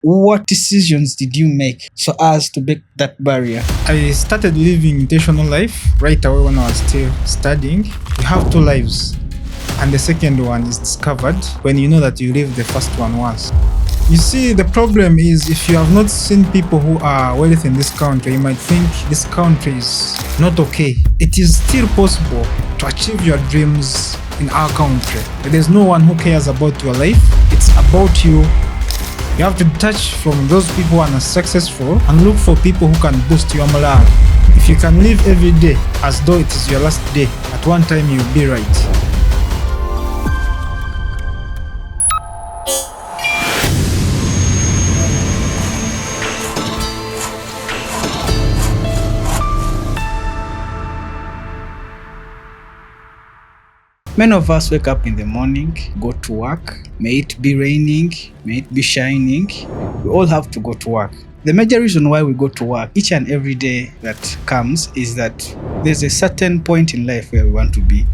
What decisions did you make so as to break that barrier? I started living intentional life right away when I was still studying. You have two lives, and the second one is discovered when you know that you live the first one once. You see, the problem is if you have not seen people who are wealthy in this country, you might think this country is not okay. It is still possible to achieve your dreams in our country. There's no one who cares about your life. It's about you. You have to detach from those people who are not successful and look for people who can boost your morale. If you can live every day as though it is your last day, at one time you'll be right. Many of us wake up in the morning, go to work, may it be raining, may it be shining, we all have to go to work. The major reason why we go to work each and every day that comes is that there's a certain point in life where we want to be.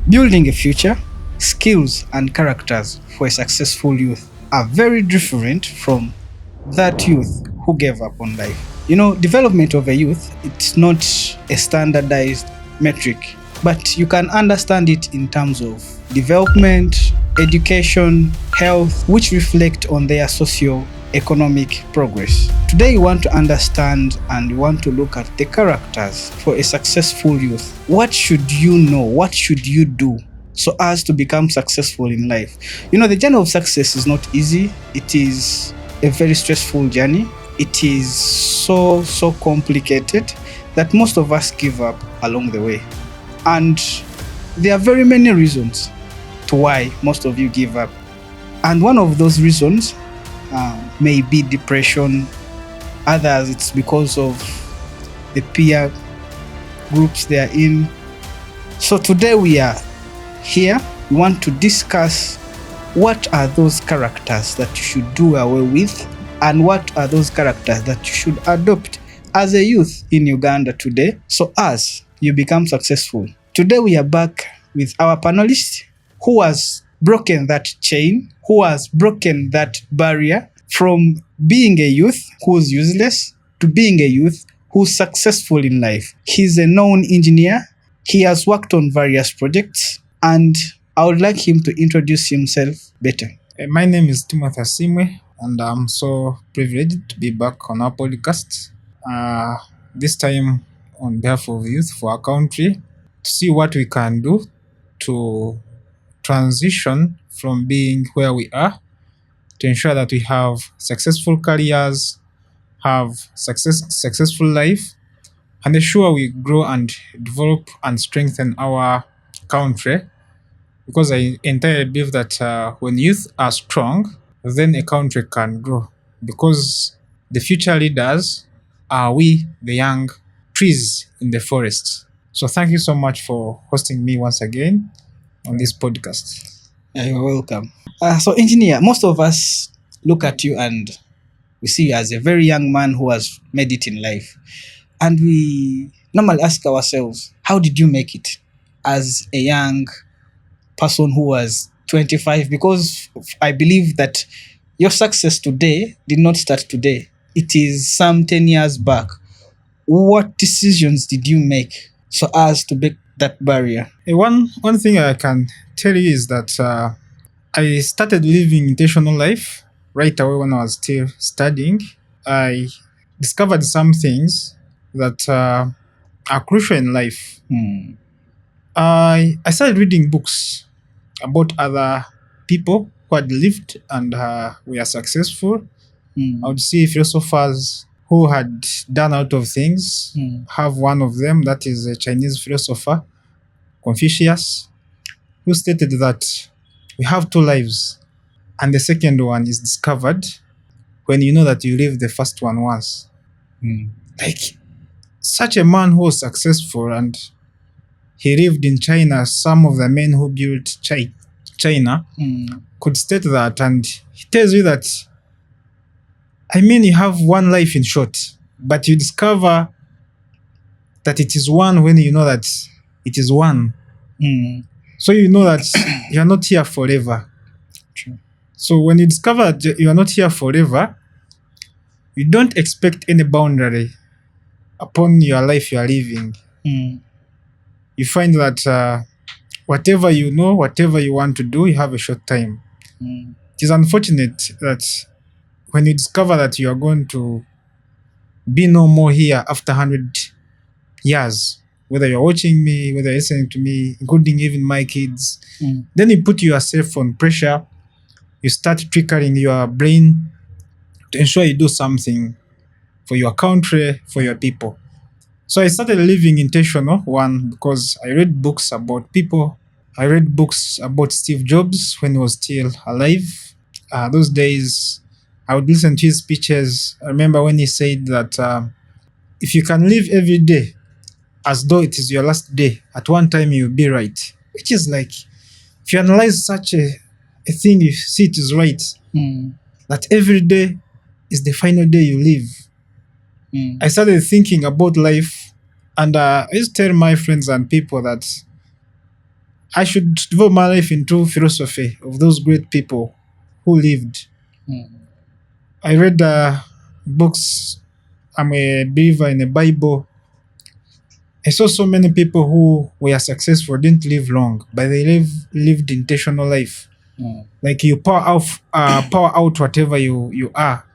Building a future, skills and characters for a successful youth are very different from that youth who gave up on life. Development of a youth, it's not a standardized metric, but you can understand it in terms of development, education, health, which reflect on their socio-economic progress. Today you want to understand and you want to look at the characters for a successful youth. What should you know? What should you do so as to become successful in life? The journey of success is not easy. It is a very stressful journey. It is so complicated that most of us give up along the way. And there are very many reasons to why most of you give up. And one of those reasons may be depression. Others, it's because of the peer groups they are in. So today we are here. We want to discuss what are those characters that you should do away with and what are those characters that you should adopt as a youth in Uganda today so as you become successful. Today we are back with our panelist who has broken that chain, who has broken that barrier from being a youth who's useless to being a youth who's successful in life. He's a known engineer. He has worked on various projects, and I would like him to introduce himself better. My name is Timothy Asimwe, and I'm so privileged to be back on our podcast. This time on behalf of youth for our country, to see what we can do to transition from being where we are to ensure that we have successful careers, have successful life, and ensure we grow and develop and strengthen our country. Because I entirely believe that when youth are strong, then a country can grow. Because the future leaders are we, the young trees in the forest. So thank you so much for hosting me once again on this podcast. You're welcome. So engineer, most of us look at you and we see you as a very young man who has made it in life. And we normally ask ourselves, how did you make it as a young person who was 25? Because I believe that your success today did not start today. It is some 10 years back. What decisions did you make so as to break that barrier? One thing I can tell you is that I started living intentional life right away when I was still studying. I discovered some things that are crucial in life. I started reading books about other people who had lived and were successful. I would see philosophers who had done a lot of things. Have one of them, that is a Chinese philosopher, Confucius, who stated that we have two lives, and the second one is discovered when you know that you live the first one once. Like, such a man who was successful, and he lived in China. Some of the men who built China could state that, and he tells you that, you have one life in short, but you discover that it is one when you know that it is one. So you know that you are not here forever. True. So when you discover that you are not here forever, You don't expect any boundary upon your life you are living. You find that whatever you know, whatever you want to do, you have a short time. It is unfortunate that when you discover that you are going to be no more here after 100 years, whether you're watching me, whether you're listening to me, including even my kids, then you put yourself on pressure. You start triggering your brain to ensure you do something for your country, for your people. So I started living intentional, one, because I read books about people. I read books about Steve Jobs when he was still alive. Those days, I would listen to his speeches. I remember when he said that if you can live every day as though it is your last day, at one time you'll be right. Which is like, if you analyze such a thing, you see it is right. That every day is the final day you live. I started thinking about life, and I used to tell my friends and people that I should devote my life into philosophy of those great people who lived. I read books. I'm a believer in the Bible. I saw so many people who were successful, didn't live long, but they lived intentional life. Like you pour out whatever you are.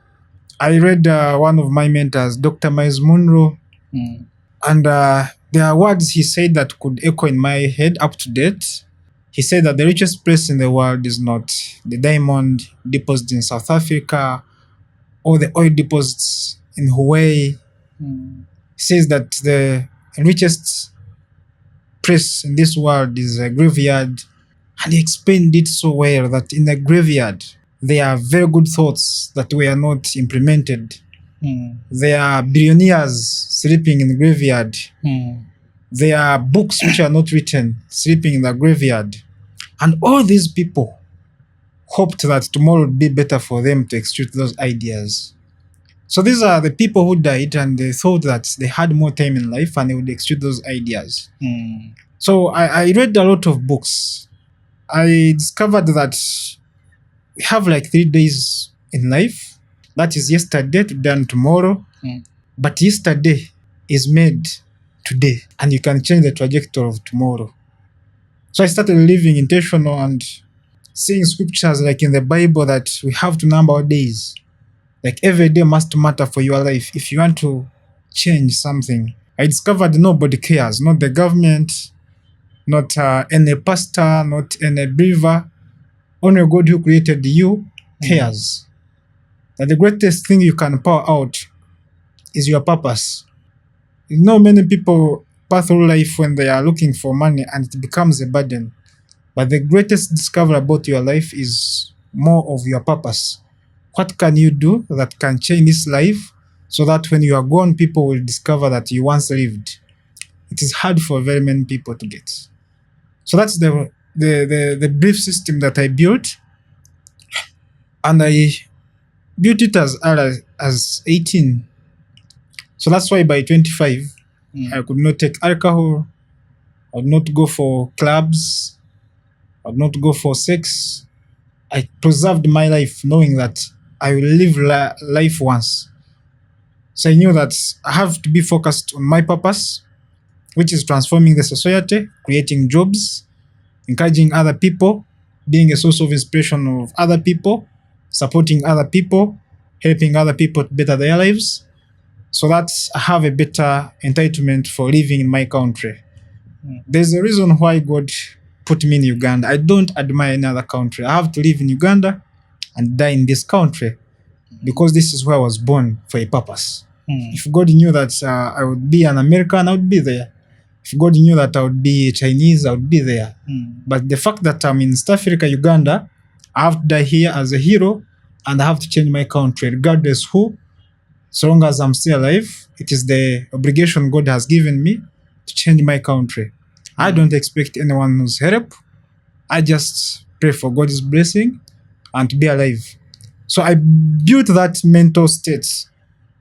I read one of my mentors, Dr. Miles Monroe, and there are words he said that could echo in my head up to date. He said that the richest place in the world is not the diamond deposits in South Africa or the oil deposits in Hawaii. He says that the richest place in this world is a graveyard. And he explained it so well that in the graveyard, there are very good thoughts that were not implemented. There are billionaires sleeping in the graveyard. There are books which are not written sleeping in the graveyard. And all these people hoped that tomorrow would be better for them to execute those ideas. So these are the people who died and they thought that they had more time in life and they would execute those ideas. So I read a lot of books. I discovered that we have like 3 days in life. That is yesterday, today, and tomorrow. But yesterday is made today, and you can change the trajectory of tomorrow. So I started living intentional and seeing scriptures like in the Bible that we have to number our days. Like every day must matter for your life if you want to change something. I discovered nobody cares, not the government, not any pastor, not any believer. Only God who created you cares. That the greatest thing you can pour out is your purpose. You know, many people pass through life when they are looking for money and it becomes a burden. But the greatest discovery about your life is more of your purpose. What can you do that can change this life so that when you are gone, people will discover that you once lived? It is hard for very many people to get. So that's the belief system that I built. And I built it as early as 18. So that's why by 25, I could not take alcohol. I would not go for clubs. I would not go for sex. I preserved my life knowing that I will live life once. So I knew that I have to be focused on my purpose, which is transforming the society, creating jobs, encouraging other people, being a source of inspiration of other people, supporting other people, helping other people to better their lives, so that I have a better entitlement for living in my country. There's a reason why God put me in Uganda. I don't admire any other country. I have to live in Uganda and die in this country because this is where I was born for a purpose. If God knew that I would be an American, I would be there. If God knew that I would be Chinese, I would be there. But the fact that I'm in East Africa, Uganda, I have to die here as a hero and I have to change my country regardless who. So long as I'm still alive, it is the obligation God has given me to change my country. I don't expect anyone's help. I just pray for God's blessing and to be alive. So I built that mental state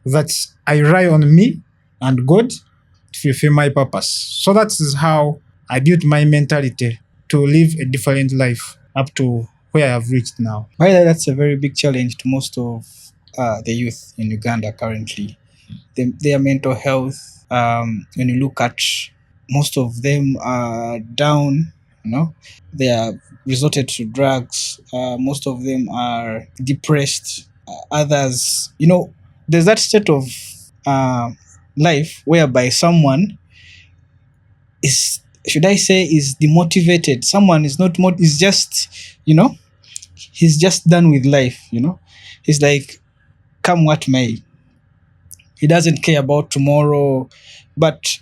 that I rely on me and God to fulfill my purpose. So that is how I built my mentality to live a different life up to where I have reached now. By the way, that's a very big challenge to most of the youth in Uganda currently. Their mental health, when you look at, most of them are down, you know, they are resorted to drugs, most of them are depressed, others, there's that state of uh, life whereby someone is, should I say, is demotivated. Someone is not is just, he's just done with life, he's like, come what may. He doesn't care about tomorrow. But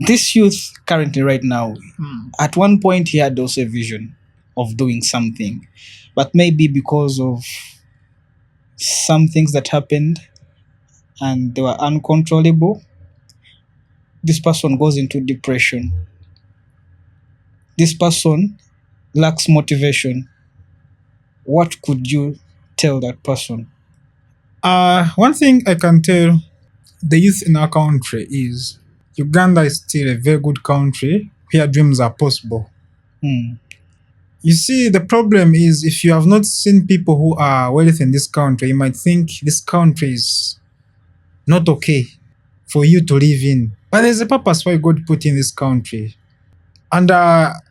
this youth currently right now, at one point he had also a vision of doing something, but maybe because of some things that happened and they were uncontrollable, this person goes into depression. This person lacks motivation. What could you tell that person? One thing I can tell the youth in our country is Uganda is still a very good country where dreams are possible. You see, the problem is if you have not seen people who are wealthy in this country, you might think this country is not okay for you to live in. But there's a purpose why God put in this country. And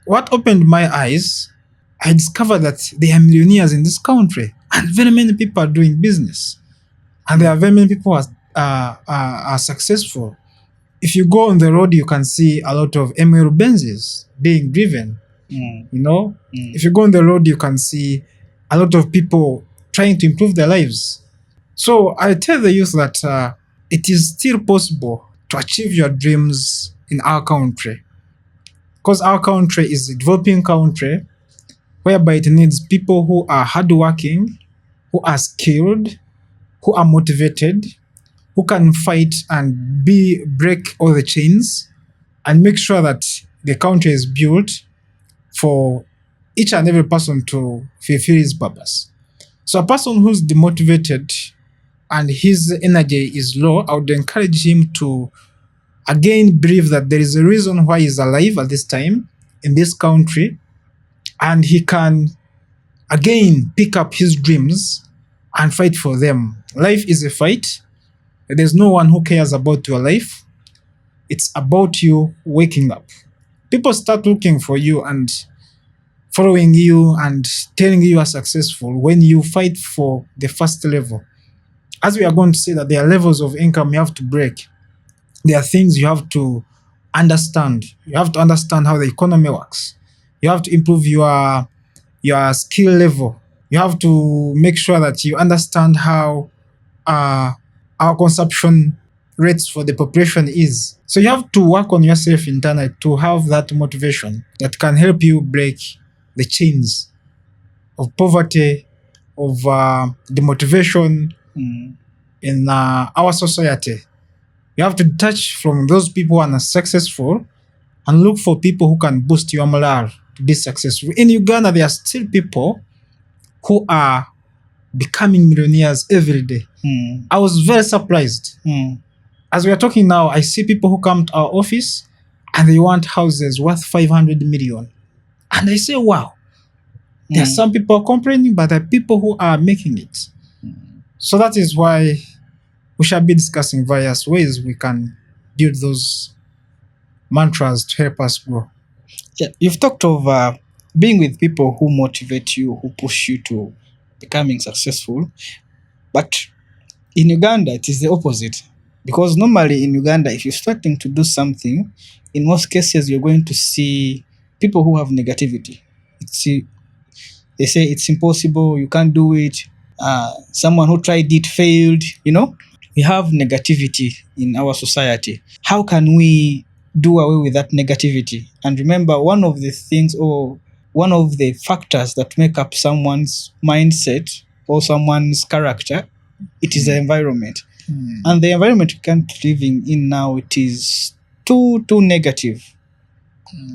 what opened my eyes, I discovered that there are millionaires in this country, and very many people are doing business, and there are very many people who are successful. If you go on the road, you can see a lot of ML Benzes being driven. If you go on the road, you can see a lot of people trying to improve their lives. So I tell the youth that it is still possible to achieve your dreams in our country, because our country is a developing country whereby it needs people who are hardworking, who are skilled, who are motivated, who can fight and break all the chains and make sure that the country is built for each and every person to fulfill his purpose. So a person who's demotivated and his energy is low, I would encourage him to again believe that there is a reason why he's alive at this time in this country, and he can again pick up his dreams and fight for them. Life is a fight. There's no one who cares about your life. It's about you waking up. People start looking for you and following you and telling you are successful when you fight for the first level. As we are going to say that there are levels of income you have to break. There are things you have to understand. You have to understand how the economy works. You have to improve your skill level. You have to make sure that you understand how our consumption rates for the population is. So you have to work on yourself internally to have that motivation that can help you break the chains of poverty, of demotivation in our society. You have to detach from those people who are successful and look for people who can boost your morale to be successful. In Uganda, there are still people who are becoming millionaires every day. I was very surprised. As we are talking now, I see people who come to our office and they want houses worth 500 million. And I say, wow, there are some people complaining, but there are people who are making it. So that is why we shall be discussing various ways we can build those mantras to help us grow. Yeah, you've talked of being with people who motivate you, who push you to becoming successful. But in Uganda, it is the opposite. Because normally in Uganda, if you're starting to do something, in most cases, you're going to see people who have negativity. They say it's impossible, you can't do it. Someone who tried it failed, We have negativity in our society. How can we do away with that negativity? And remember, one of the things or one of the factors that make up someone's mindset or someone's character, it is the environment. And the environment we can't living in now, it is too negative.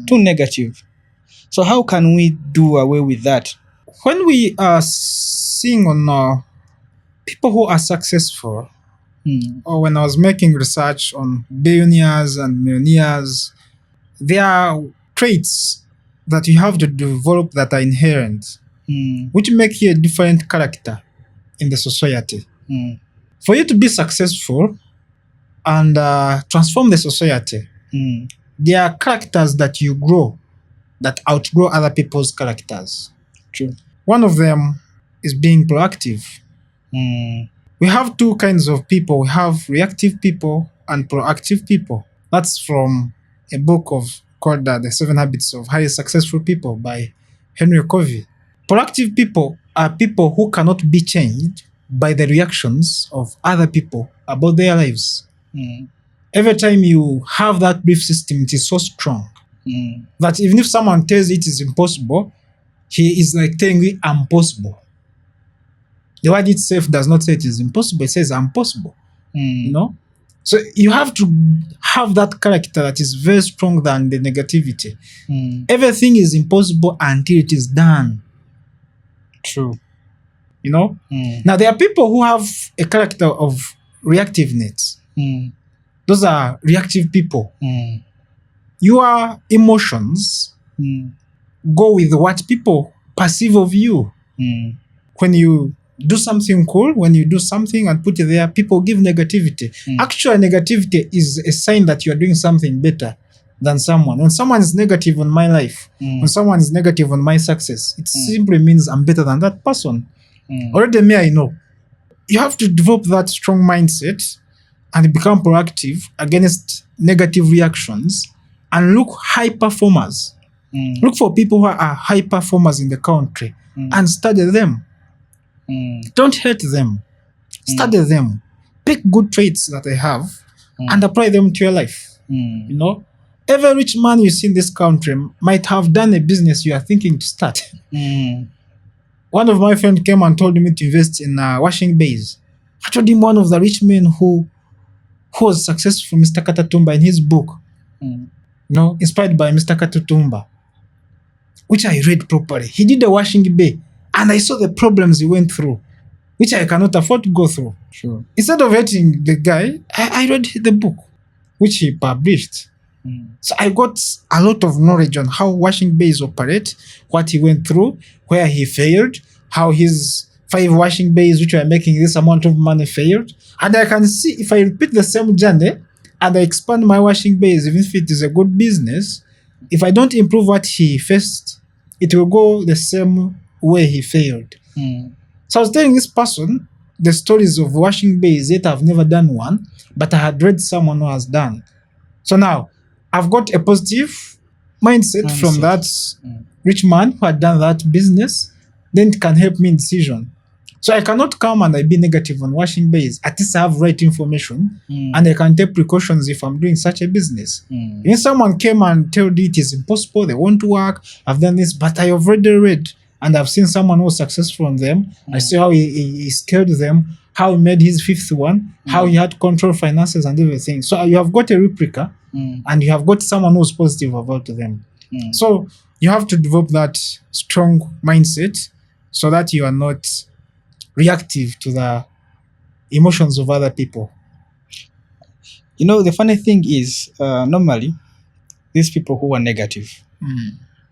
Too negative. So how can we do away with that? When we are seeing on people who are successful, or when I was making research on billionaires and millionaires, there are traits that you have to develop that are inherent, which make you a different character in the society. Mm. For you to be successful and transform the society, Mm. there are characters that you grow that outgrow other people's characters. True. One of them is being proactive. Mm. We have two kinds of people. We have reactive people and proactive people. That's from a book called The 7 Habits of Highly Successful People by Henry Covey. Proactive people are people who cannot be changed by the reactions of other people about their lives. Mm. Every time you have that belief system, it is so strong Mm. that even if someone tells you it is impossible, he is like telling you impossible. The word itself does not say it is impossible, it says impossible. Mm. You know? So you have to have that character that is very strong than the negativity. Mm. Everything is impossible until it is done. True. You know? Mm. Now there are people who have a character of reactiveness. Mm. Those are reactive people. Mm. Your emotions Mm. go with what people perceive of you. Mm. When you do something cool, when you do something and put it there, people give negativity. Mm. Actual negativity is a sign that you are doing something better than someone. When someone is negative on my life, when someone is negative on my success, it simply means I'm better than that person. Already me, I know. You have to develop that strong mindset and become proactive against negative reactions and look high performers. Look for people who are high performers in the country and study them. Don't hate them. Study them. Pick good traits that they have and apply them to your life. You know, every rich man you see in this country might have done a business you are thinking to start. One of my friends came and told me to invest in washing bays. I told him one of the rich men who was successful, Mr. Katatumba, in his book, you know, inspired by Mr. Katatumba, which I read properly. He did a washing bay, and I saw the problems he went through, which I cannot afford to go through. Sure. Instead of hating the guy, I read the book, which he published. So I got a lot of knowledge on how washing bays operate, what he went through, where he failed, how his 5 washing bays, which were making this amount of money, failed. And I can see if I repeat the same journey and I expand my washing bays, even if it is a good business, if I don't improve what he faced, it will go the same way he failed. So I was telling this person the stories of washing bays, yet I've never done one, but I had read someone who has done. So now I've got a positive mindset from that rich man who had done that business, then it can help me in decision. So I cannot come and I be negative on washing bays. At least I have right information and I can take precautions if I'm doing such a business. If someone came and told you it is impossible, they won't work, I've done this, but I have already read and I've seen someone who was successful on them. I see how he scaled them, how he made his 5th one, how he had control finances and everything. So you have got a replica and you have got someone who's positive about them. So you have to develop that strong mindset so that you are not reactive to the emotions of other people. You know, the funny thing is, normally, these people who are negative,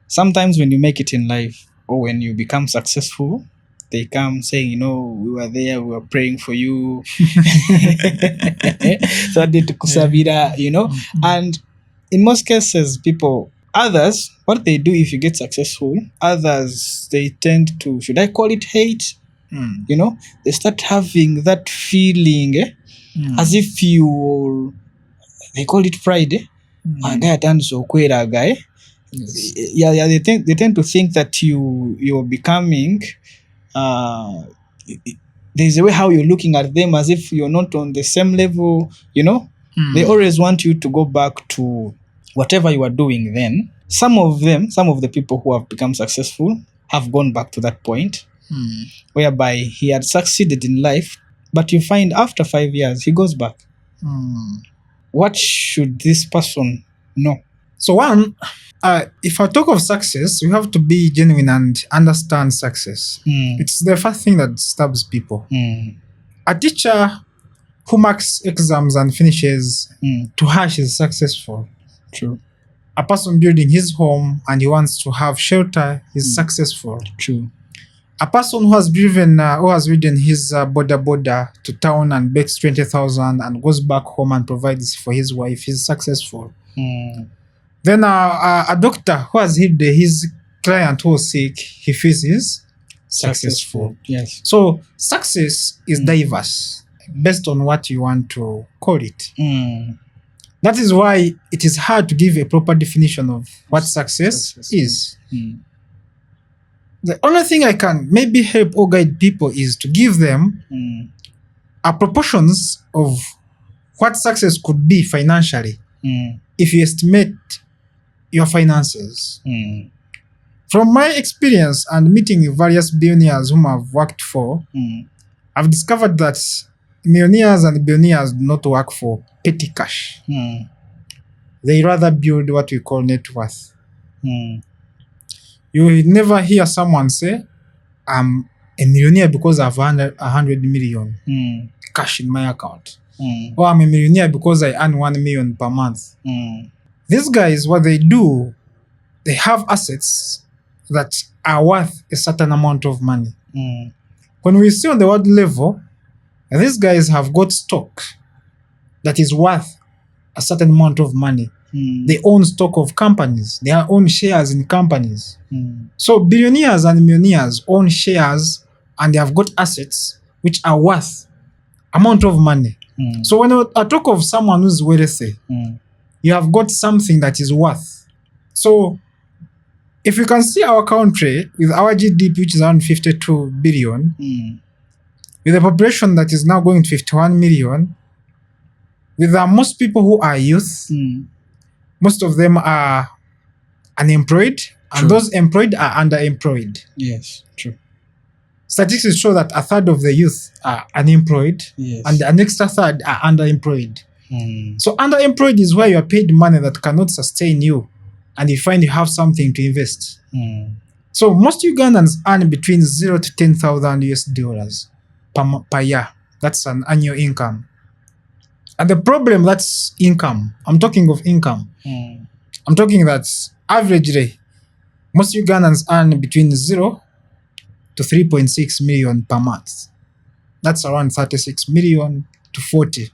sometimes when you make it in life or when you become successful, they come saying, you know, we were there, we were praying for you. So they kusabira, you know. And in most cases, others, what they do if you get successful, others, they tend to, should I call it hate? You know, they start having that feeling as if they call it pride. A guy turns so queer guy. Yeah, they tend to think that you're becoming there's a way how you're looking at them as if you're not on the same level, you know. They always want you to go back to whatever you are doing then. Some of the people who have become successful have gone back to that point whereby he had succeeded in life, but you find after 5 years he goes back. What should this person know? So one, if I talk of success, you have to be genuine and understand success. It's the first thing that disturbs people. A teacher who marks exams and finishes to her is successful. True. A person building his home and he wants to have shelter is successful. True. A person who has ridden his border to town and makes 20,000 and goes back home and provides for his wife is successful. Then a doctor who has hid his client who was sick, he feels is successful. Yes. So success is diverse based on what you want to call it. That is why it is hard to give a proper definition of what success is. The only thing I can maybe help or guide people is to give them a proportions of what success could be financially if you estimate your finances. From my experience and meeting various billionaires whom I've worked for, I've discovered that millionaires and billionaires do not work for petty cash. They rather build what we call net worth. You will never hear someone say, I'm a millionaire because I have 100 million cash in my account. Or I'm a millionaire because I earn 1 million per month. These guys, what they do, they have assets that are worth a certain amount of money. When we see on the world level, these guys have got stock that is worth a certain amount of money. They own stock of companies. They own shares in companies. So billionaires and millionaires own shares and they have got assets which are worth amount of money. So when I talk of someone who's wealthy, you have got something that is worth. So if you can see our country with our GDP, which is around 52 billion, with a population that is now going to 51 million, with most people who are youth, most of them are unemployed, True. and those employed are underemployed. Yes, true. Statistics show that a third of the youth are unemployed, Yes. and the next third are underemployed. So underemployed is where you are paid money that cannot sustain you, and you find you have something to invest. So most Ugandans earn between 0 to 10,000 US dollars per year. That's an annual income. And the problem, that's income. I'm talking of income. I'm talking that averagely, most Ugandans earn between 0 to 3.6 million per month. That's around 36 million to 40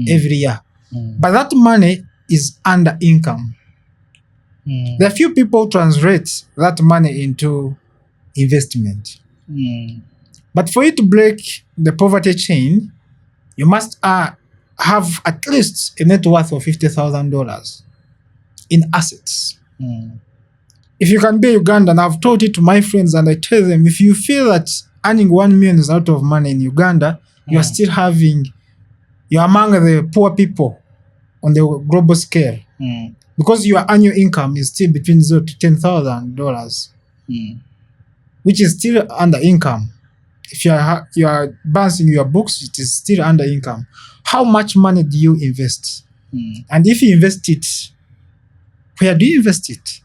every year. But that money is under income. There are few people translate that money into investment. But for you to break the poverty chain, you must have at least a net worth of $50,000 in assets. If you can be Ugandan, I've told it to my friends and I tell them, if you feel that earning 1 million is out of money in Uganda, you are still you're among the poor people on the global scale. Because your annual income is still between $0 to $10,000, which is still under income. If you are balancing your books, it is still under income. How much money do you invest? And if you invest it, where do you invest it?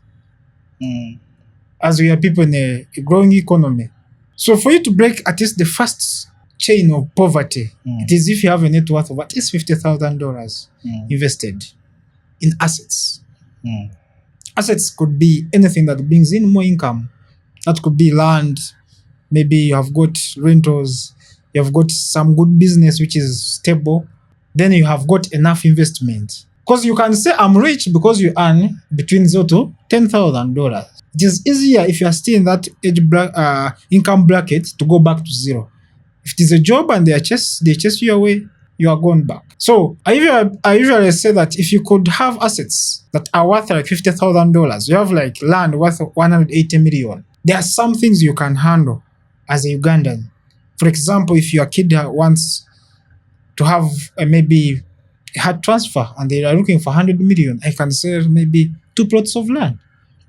As we are people in a growing economy. So for you to break at least the first chain of poverty, it is if you have a net worth of at least $50,000 invested in assets. Assets could be anything that brings in more income. That could be land. Maybe you have got rentals. You have got some good business which is stable. Then you have got enough investment. Because you can say I'm rich because you earn between $0 to $10,000. It is easier if you are still in that income bracket to go back to zero. If it is a job and they chase you away, you are going back. So I usually say that if you could have assets that are worth like $50,000, you have like land worth 180 million. There are some things you can handle as a Ugandan. For example, if your kid wants to have maybe a heart transfer and they are looking for 100 million, I can sell maybe 2 plots of land.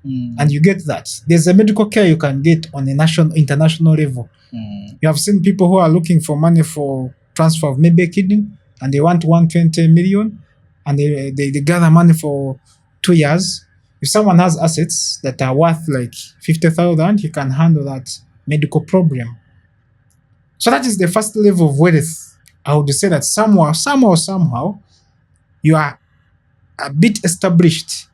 And you get that. There's a medical care you can get on a international level. You have seen people who are looking for money for transfer of maybe a kidney and they want 120 million and they gather money for 2 years. If someone has assets that are worth like 50,000, he can handle that medical problem. So that is the first level of wealth. I would say that somehow, you are a bit established.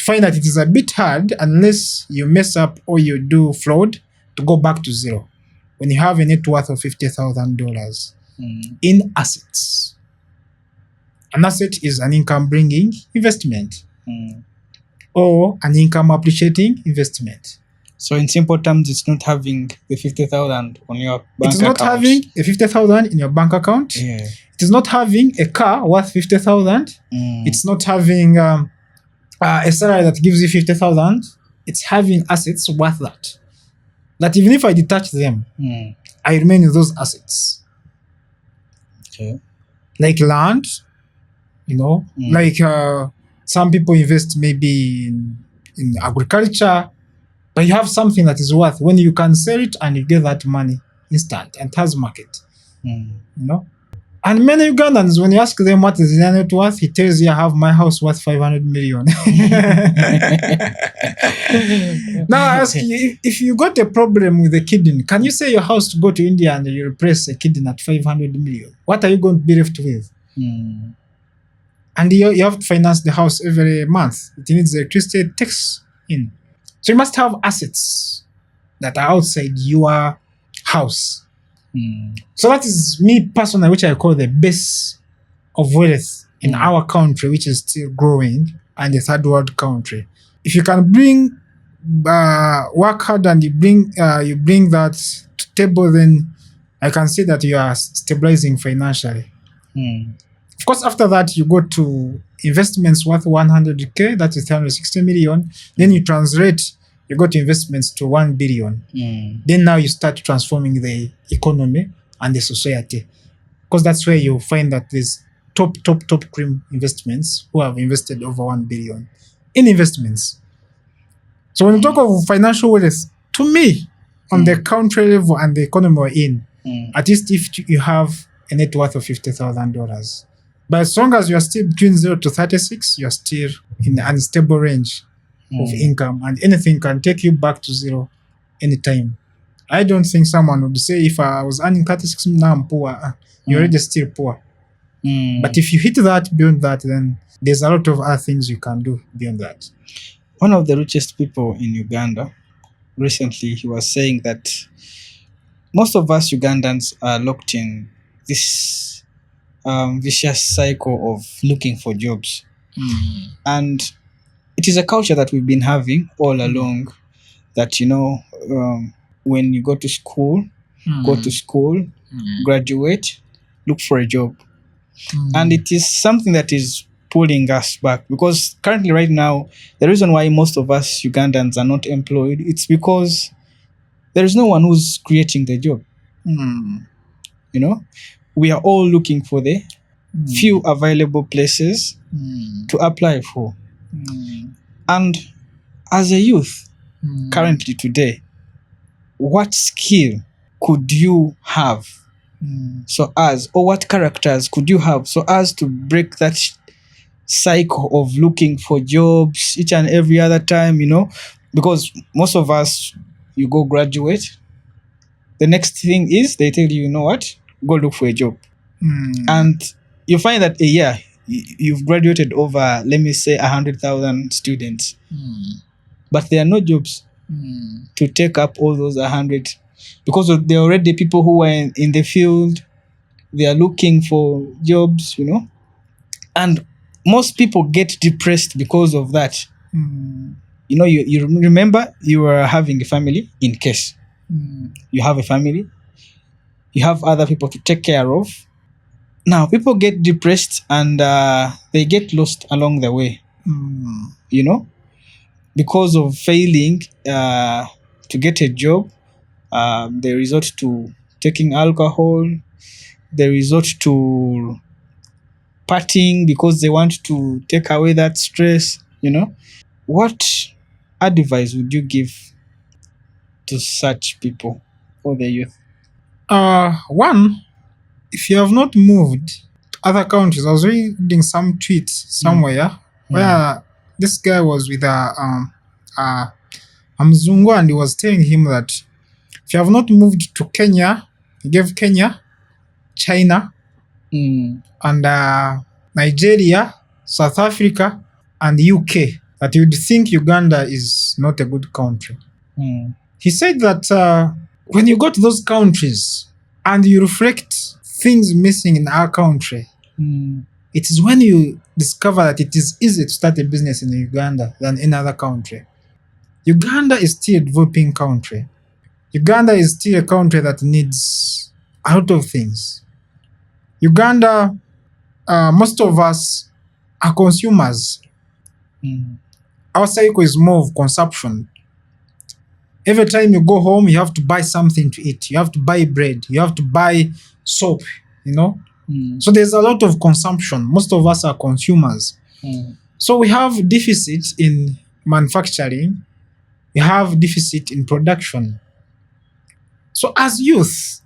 Find that it is a bit hard unless you mess up or you do fraud to go back to zero when you have a net worth of $50,000 in assets. An asset is an income bringing investment or an income appreciating investment. So in simple terms, it's not having the 50,000 on your bank account. It's not having a 50,000 in your bank account. Yeah. It is not having a car worth 50,000. It's not having a salary that gives you 50,000. It's having assets worth that. That even if I detach them, I remain with those assets. Okay. Like land, like some people invest maybe in agriculture, but you have something that is worth when you can sell it and you get that money instant and it has market. And many Ugandans, when you ask them what is their net worth, he tells you I have my house worth 500 million. Now I ask you, if you got a problem with a kidney, can you sell your house to go to India and you replace a kidney at 500 million? What are you going to be left with? And you have to finance the house every month. It needs electricity, it takes in. So you must have assets that are outside your house. So that is me personally, which I call the base of wealth in our country, which is still growing, and the third world country. If you can work hard and you bring that to table, then I can say that you are stabilizing financially. Of course, after that, you go to investments worth 100K, that is 360 million. Then you translate, you go to investments to 1 billion. Then now you start transforming the economy and the society. Because that's where you find that there's top cream investments who have invested over 1 billion in investments. So when you talk of financial wealth, to me, on the country level and the economy we're in, at least if you have a net worth of $50,000. But as long as you're still between 0 to 36, you're still in the unstable range of income, and anything can take you back to zero anytime. I don't think someone would say, if I was earning 36, now I'm poor. You're already still poor. But if you hit that, beyond that, then there's a lot of other things you can do beyond that. One of the richest people in Uganda, recently, he was saying that most of us Ugandans are locked in this vicious cycle of looking for jobs. And it is a culture that we've been having all along, that, when you go to school, graduate, look for a job. And it is something that is pulling us back, because currently right now, the reason why most of us Ugandans are not employed, it's because there is no one who's creating the job. We are all looking for the few available places to apply for. And as a youth, currently today, what skill could you have or what characters could you have so as to break that cycle of looking for jobs each and every other time, because most of us, you go graduate, the next thing is they tell you, go look for a job. And you find that a year, you've graduated over, let me say, 100,000 students. But there are no jobs to take up all those 100, because there are already people who are in the field. They are looking for jobs, and most people get depressed because of that. You remember you were having a family, in case you have a family, you have other people to take care of. Now people get depressed and they get lost along the way, because of failing to get a job. They resort to taking alcohol, they resort to partying because they want to take away that stress. What advice would you give to such people or the youth? One, if you have not moved to other countries, I was reading some tweets somewhere where this guy was with a Mzungu, and he was telling him that if you have not moved to Kenya, he gave Kenya, China, and Nigeria, South Africa, and UK, that you'd think Uganda is not a good country. He said that when you go to those countries and you reflect things missing in our country, it is when you discover that it is easy to start a business in Uganda than in other country. Uganda is still a developing country. Uganda is still a country that needs a lot of things. Uganda, most of us are consumers. Our cycle is more of consumption. Every time you go home, you have to buy something to eat. You have to buy bread. You have to buy soap, you know? So there's a lot of consumption. Most of us are consumers. So we have deficit in manufacturing. We have deficit in production. So as youth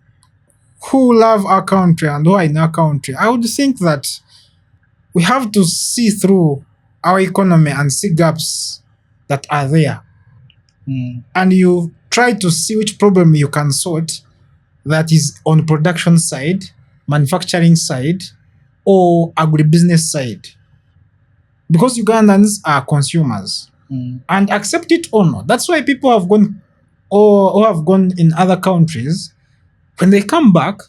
who love our country and who are in our country, I would think that we have to see through our economy and see gaps that are there. And you try to see which problem you can sort that is on production side, manufacturing side, or agribusiness side. Because Ugandans are consumers. And accept it or not. That's why people have gone or have gone in other countries. When they come back,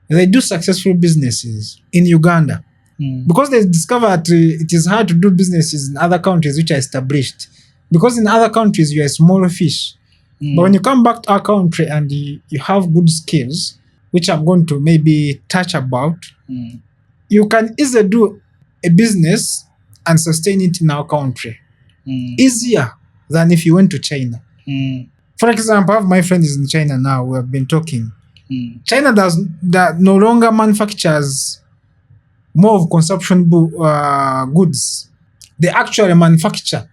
they do successful businesses in Uganda. Because they discover that it is hard to do businesses in other countries which are established. Because in other countries, you are a small fish. But when you come back to our country and you have good skills, which I'm going to maybe touch about, you can easily do a business and sustain it in our country. Easier than if you went to China. For example, my friend is in China now. We have been talking. China no longer manufactures more of consumption goods. They actually manufacture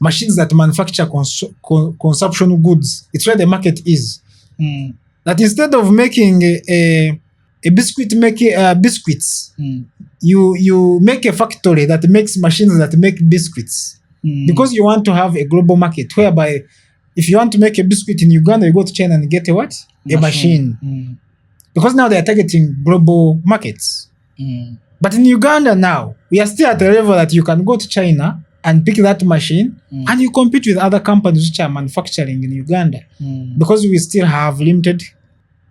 machines that manufacture consumption goods. It's where the market is. That instead of making a biscuit, biscuits, you make a factory that makes machines that make biscuits. Because you want to have a global market whereby if you want to make a biscuit in Uganda, you go to China and get a what? A machine. Because now they are targeting global markets. But in Uganda now, we are still at a level that you can go to China and pick that machine and you compete with other companies which are manufacturing in Uganda. Because we still have limited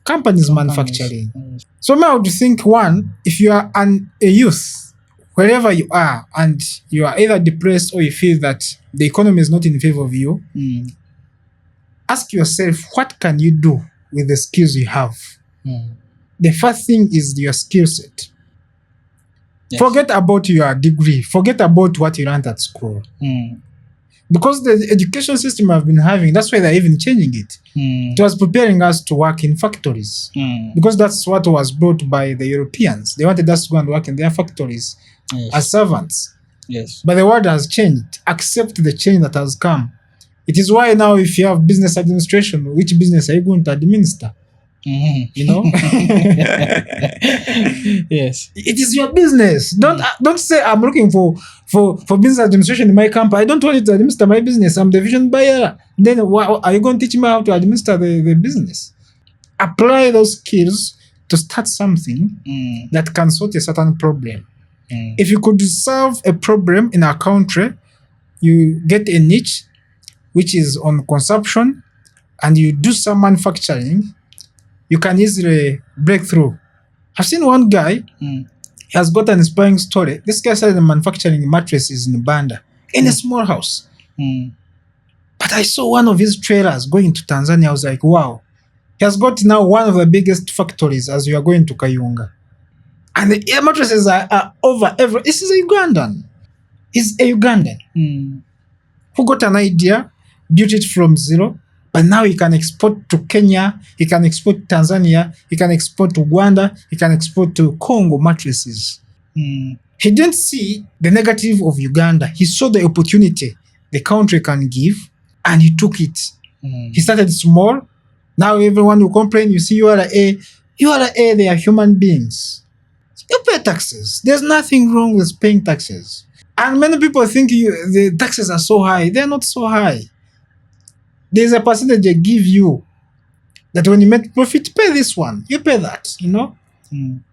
companies manufacturing. So I would think, one, if you are a youth, wherever you are, and you are either depressed or you feel that the economy is not in favor of you, ask yourself, what can you do with the skills you have? The first thing is your skill set. Yes. Forget about your degree. Forget about what you learned at school. Because the education system I've been having, that's why they're even changing it. It was preparing us to work in factories. Because that's what was brought by the Europeans. They wanted us to go and work in their factories as servants. Yes. But the world has changed. Accept the change that has come. It is why now if you have business administration, which business are you going to administer? You know? Yes. It is your business. Don't say I'm looking for business administration in my company. I don't want you to administer my business. I'm the vision buyer. Then are you going to teach me how to administer the business? Apply those skills to start something that can sort a certain problem. If you could solve a problem in our country, you get a niche which is on consumption and you do some manufacturing, you can easily break through. I've seen one guy, he has got an inspiring story. This guy started manufacturing mattresses in Banda, in a small house. But I saw one of his trailers going to Tanzania. I was like, wow. He has got now one of the biggest factories as you are going to Kayunga. And the mattresses are over every... This is a Ugandan. He's a Ugandan who got an idea, built it from zero, but now he can export to Kenya, he can export to Tanzania, he can export to Rwanda, he can export to Congo mattresses. He didn't see the negative of Uganda. He saw the opportunity the country can give, and he took it. He started small. Now everyone will complain, you see URA, they are human beings. You pay taxes. There's nothing wrong with paying taxes. And many people think the taxes are so high. They're not so high. There's a percentage they give you that when you make profit, pay this one. You pay that, you know?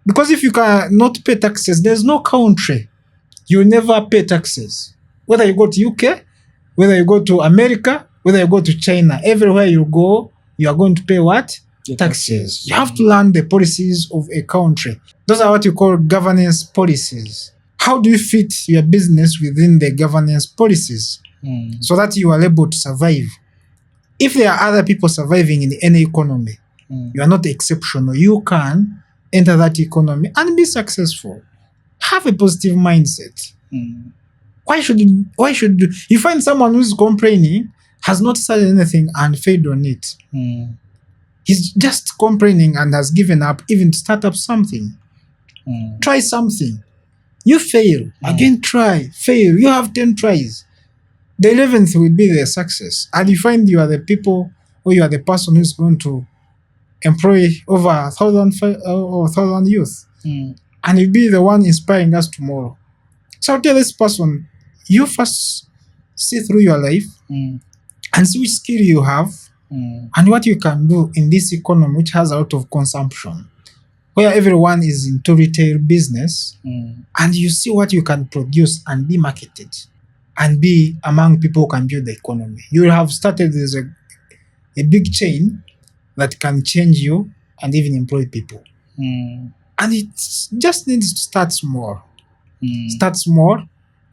Because if you cannot pay taxes, there's no country. You'll never pay taxes. Whether you go to UK, whether you go to America, Whether you go to China, everywhere you go, you are going to pay what? The Taxes. You have to learn the policies of a country. Those are what you call governance policies. How do you fit your business within the governance policies so that you are able to survive? If there are other people surviving in any economy, you are not exceptional. You can enter that economy and be successful. Have a positive mindset. Why should you find someone who's complaining, has not started anything and failed on it? He's just complaining and has given up even to start up something. Try something. You fail. Again try. Fail. You have 10 tries. The 11th will be the success. And you find you are the people, or you are the person who's going to employ over 1,000 youth. And you'll be the one inspiring us tomorrow. So I'll tell this person, you first see through your life and see which skill you have and what you can do in this economy which has a lot of consumption, where everyone is into retail business, and you see what you can produce and be marketed and be among people who can build the economy. You will have started as a big chain that can change you and even employ people. And it just needs to start small. Start small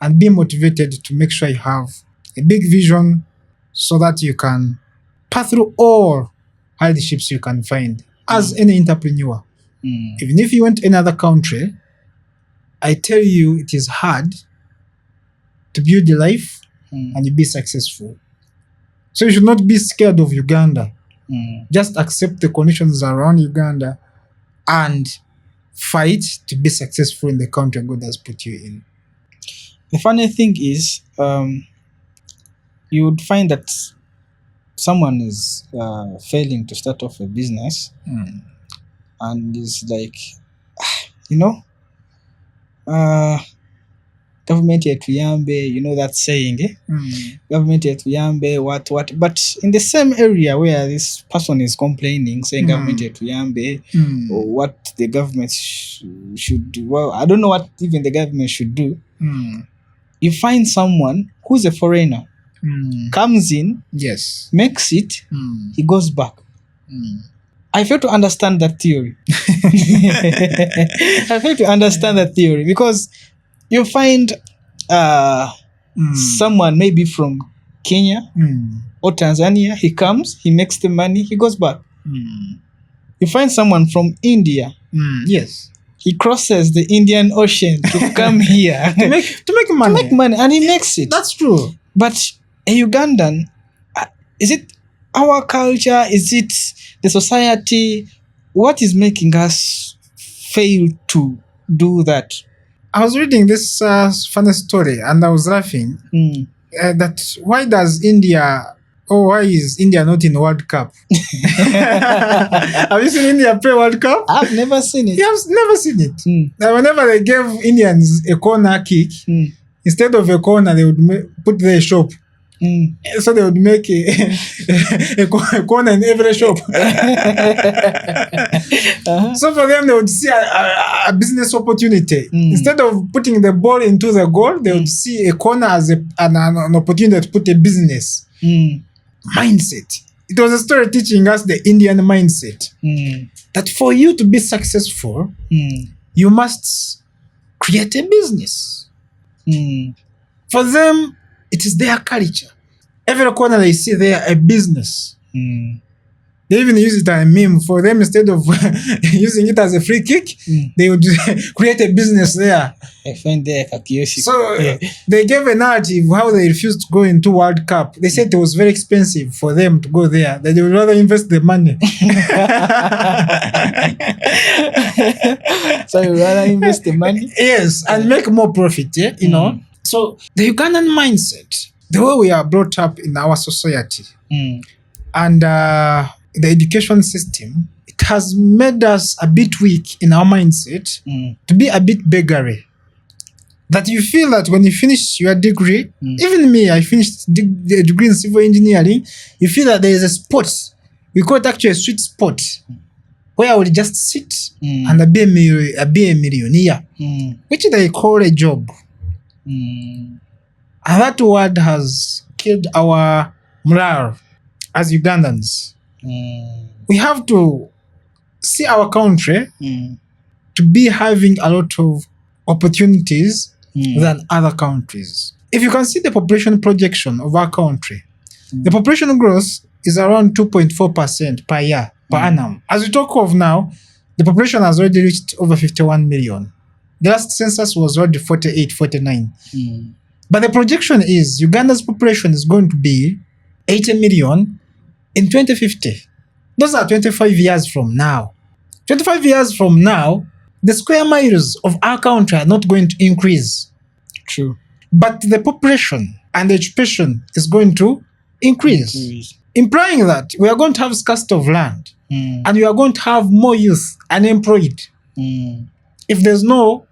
and be motivated to make sure you have a big vision so that you can pass through all hardships you can find as any entrepreneur. Even if you went to another country, I tell you it is hard to build a life and be successful. So you should not be scared of Uganda. Just accept the conditions around Uganda and fight to be successful in the country God has put you in. The funny thing is, you would find that someone is failing to start off a business and is like, government yetuyambe, you know that saying, government yetuyambe, what. But in the same area where this person is complaining, saying government yetuyambe, or what the government should do, well, I don't know what even the government should do. You find someone who's a foreigner, comes in, Yes. makes it, he goes back. I fail to understand that theory. I fail to understand that theory because you find someone maybe from Kenya or Tanzania, he comes, he makes the money, he goes back. You find someone from India, Yes. he crosses the Indian Ocean to come here to make money. to make money, and he makes it. That's true. But a Ugandan, is it our culture? Is it the society? What is making us fail to do that? I was reading this funny story and I was laughing that why is India not in World Cup? Have you seen India play World Cup? I've never seen it. You have never seen it. Now, whenever they gave Indians a corner kick, instead of a corner, they would put their shop. So they would make a corner in every shop. So for them, they would see a business opportunity. Instead of putting the ball into the goal, they would see a corner as an opportunity to put a business mindset. It was a story teaching us the Indian mindset. That for you to be successful, you must create a business. For them, it is their culture. Every corner they see there a business. They even use it as a meme. For them, instead of using it as a free kick, they would create a business there. I find there Kakiyoshi. So they gave a narrative how they refused to go into World Cup. They said it was very expensive for them to go there, that they would rather invest the money. So you rather invest the money? Yes, and make more profit, you know. So the Ugandan mindset, the way we are brought up in our society, and the education system, it has made us a bit weak in our mindset to be a bit beggarly. That you feel that when you finish your degree, even me, I finished the degree in civil engineering, you feel that there is a spot, we call it actually a sweet spot, where I would just sit and be a millionaire, which they call a job. And that word has killed our morale as Ugandans. Mm. We have to see our country Mm. to be having a lot of opportunities Mm. than other countries. If you can see the population projection of our country, Mm. the population growth is around 2.4% per year, per annum. As we talk of now, the population has already reached over 51 million. The last census was already 48, 49. Mm. But the projection is Uganda's population is going to be 80 million in 2050. Those are 25 years from now. 25 years from now, the square miles of our country are not going to increase. True. But the population and the occupation is going to increase, Increase. implying that we are going to have scarcity of land Mm. and we are going to have more youth unemployed Mm. if there's no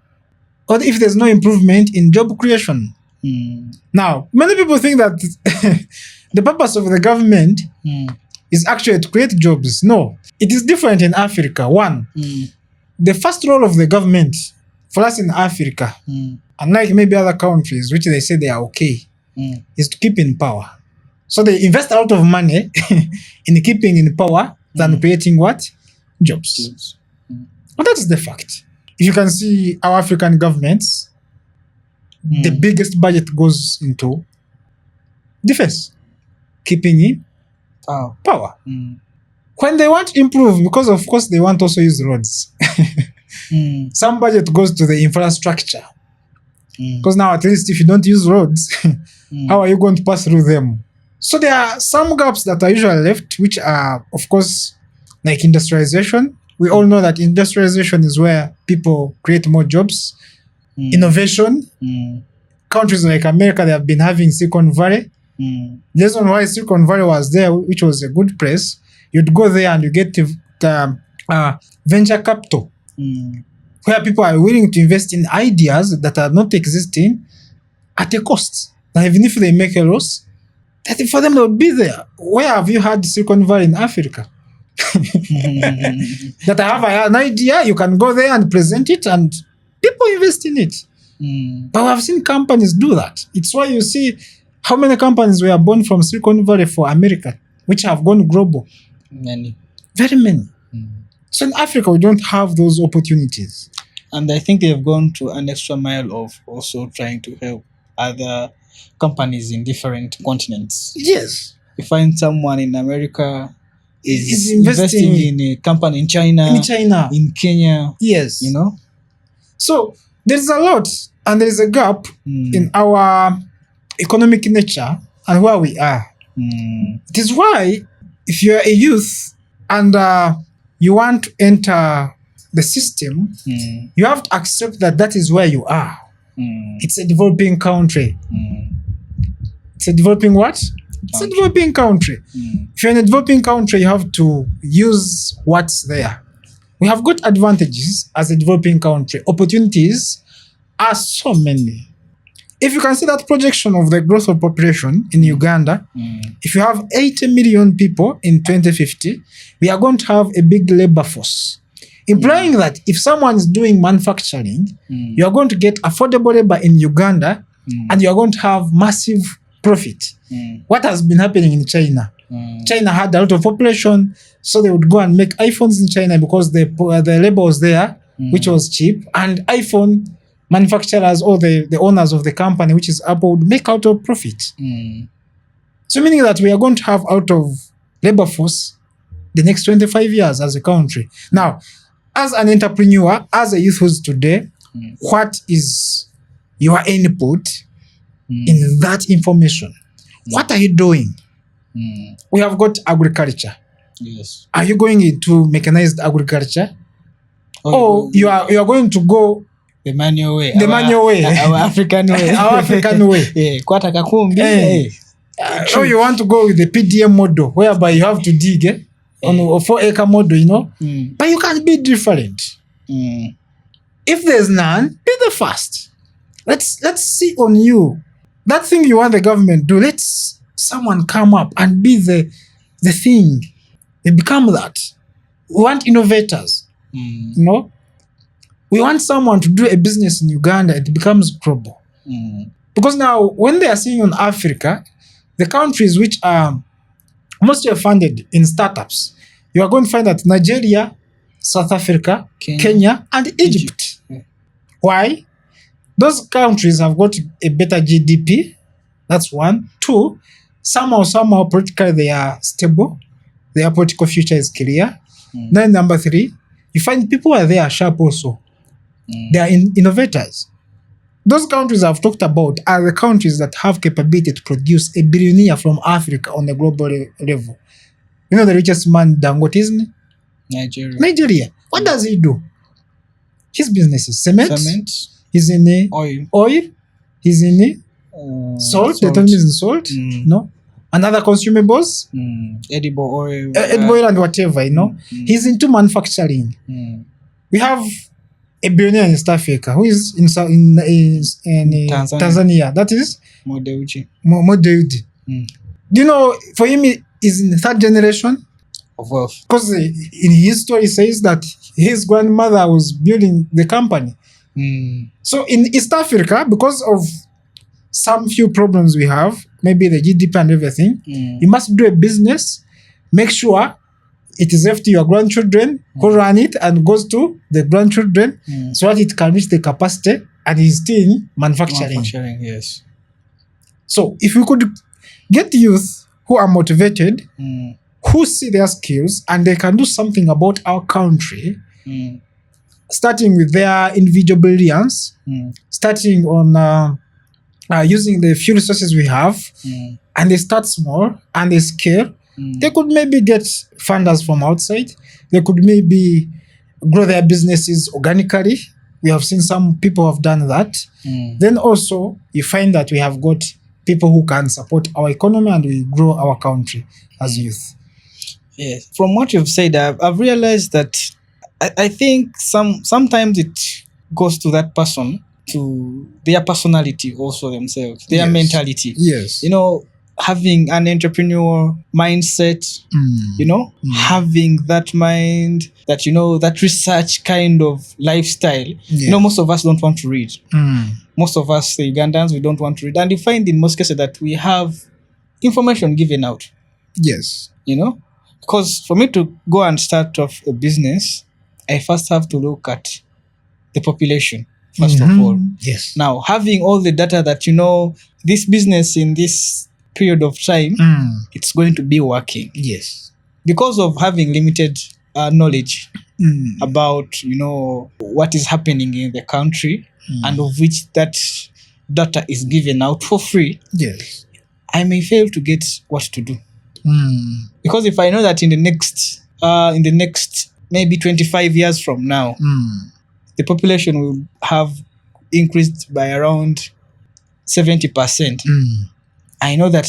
improvement in job creation. Mm. Now, many people think that the purpose of the government Mm. is actually to create jobs. No, it is different in Africa. One, Mm. the first role of the government for us in Africa, Mm. unlike maybe other countries which they say they are okay, Mm. is to keep in power. So they invest a lot of money in keeping in power than creating what? Jobs. Yes. And that is the fact. If you can see our African governments, the biggest budget goes into defense, keeping in Oh. power. Mm. When they want to improve, because of course they want also use roads, Mm. some budget goes to the infrastructure. Mm. Because now at least if you don't use roads, Mm. how are you going to pass through them? So there are some gaps that are usually left, which are, of course, like industrialization. We all know that industrialization is where people create more jobs. Mm. Innovation, Mm. countries like America, they have been having Silicon Valley. Mm. The reason why Silicon Valley was there, which was a good place, you'd go there and you get venture capital, Mm. where people are willing to invest in ideas that are not existing at a cost. And even if they make a loss, I think for them they would be there. Where have you had Silicon Valley in Africa? That I have an idea, you can go there and present it and people invest in it. Mm. But I've seen companies do that. It's why you see how many companies were born from Silicon Valley for America, which have gone global. Many. Very many. Mm. So in Africa, we don't have those opportunities. And I think they've gone to an extra mile of also trying to help other companies in different continents. Yes. You find someone in America is Is investing investing in a company in China, In China. in Kenya, Yes. you know. So there's a lot and there's a gap Mm. in our economic nature and where we are. Mm. It is why if you're a youth and you want to enter the system, Mm. you have to accept that that is where you are. Mm. It's a developing country. Mm. It's a developing what? It's a Country. developing country. Mm. If you're in a developing country, you have to use what's there. We have got advantages as a developing country. Opportunities are so many. If you can see that projection of the growth of population in Uganda, Mm. if you have 80 million people in 2050, we are going to have a big labor force. Implying that if someone is doing manufacturing, Mm. you are going to get affordable labor in Uganda Mm. and you are going to have massive profit. Mm. What has been happening in China? Mm. China had a lot of population, so they would go and make iPhones in China because the labor was there, which was cheap, and iPhone manufacturers or the owners of the company, which is Apple, would make out of profit. Mm. So meaning that we are going to have out of labor force the next 25 years as a country. Now, as an entrepreneur, as a youth who's today, Mm. what is your input Mm. in that information? What are you doing? Mm. We have got agriculture. Yes. Are you going into mechanized agriculture? Or you are going to go the manual way. The manual way. Our African way. Our African way. Yeah. Kwata kakumbi. Eh. Or you want to go with the PDM model, whereby you have to dig on a 4-acre model, you know? Mm. But you can be different. Mm. If there's none, be the first. Let's see on you. That thing you want the government to do, let's someone come up and be the thing. They become that. We want innovators, Mm. you know? We want someone to do a business in Uganda, it becomes global. Mm. Because now, when they are seeing on Africa, the countries which are mostly funded in startups, you are going to find that Nigeria, South Africa, Kenya and Egypt. Yeah. Why? Those countries have got a better GDP. That's one. Two, somehow politically they are stable. Their political future is clear. Then number three, you find people are there sharp also. They are innovators. Those countries I've talked about are the countries that have capability to produce a billionaire from Africa on a global level. You know the richest man, Dangote, isn't it? Nigeria. What does he do? His business is cement. He's in oil. He's in salt. The term is in salt. No. And other consumables. Edible oil. Edible oil and whatever, you know. He's into manufacturing. We have a billionaire in East Africa who is in Tanzania. That is Mo Dewji. Mo Dewji. Do you know, for him, he's in the third generation of wealth. Because in his story, says that his grandmother was building the company. So in East Africa, because of some few problems we have, maybe the GDP and everything, you must do a business, make sure it is left to your grandchildren who run it and goes to the grandchildren so that it can reach the capacity and is still in manufacturing. Yes. So if we could get youth who are motivated, who see their skills and they can do something about our country, starting with their individual brilliance, starting on using the few resources we have, and they start small and they scale, they could maybe get funders from outside. They could maybe grow their businesses organically. We have seen some people have done that. Then also you find that we have got people who can support our economy and we grow our country as youth. Yes. From what you've said, I've realized that I think sometimes it goes to that person, to their personality also themselves, their mentality. Yes. You know, having an entrepreneurial mindset, you know, having that mind, that, you know, that research kind of lifestyle. You know, most of us don't want to read. Most of us, the Ugandans, we don't want to read. And you find in most cases that we have information given out. Yes. You know, because for me to go and start off a business, I first have to look at the population, first of all. Yes. Now, having all the data that, you know, this business in this period of time, it's going to be working. Yes. Because of having limited knowledge about, you know, what is happening in the country and of which that data is given out for free. Yes. I may fail to get what to do. Because if I know that in the next maybe 25 years from now, the population will have increased by around 70%. I know that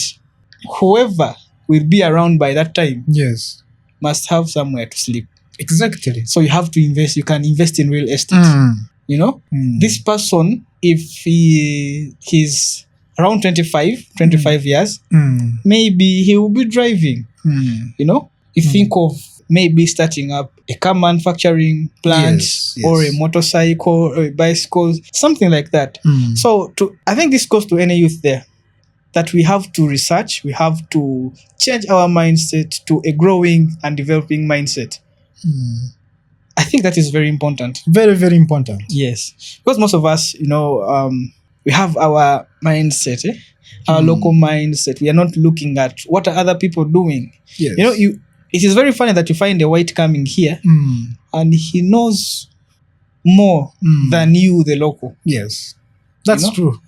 whoever will be around by that time must have somewhere to sleep. Exactly. So you have to invest. You can invest in real estate. You know, this person, if he's around 25 years, maybe he will be driving. You know, you think of maybe starting up a car manufacturing plant or a motorcycle or a bicycle, something like that. So I think this goes to any youth there, that we have to research, we have to change our mindset to a growing and developing mindset. I think that is very important. Very, very important. Yes. Because most of us, you know, we have our mindset, our local mindset. We are not looking at what are other people doing. Yes. You know, it is very funny that you find a white coming here and he knows more than you, the local. Yes. That's true.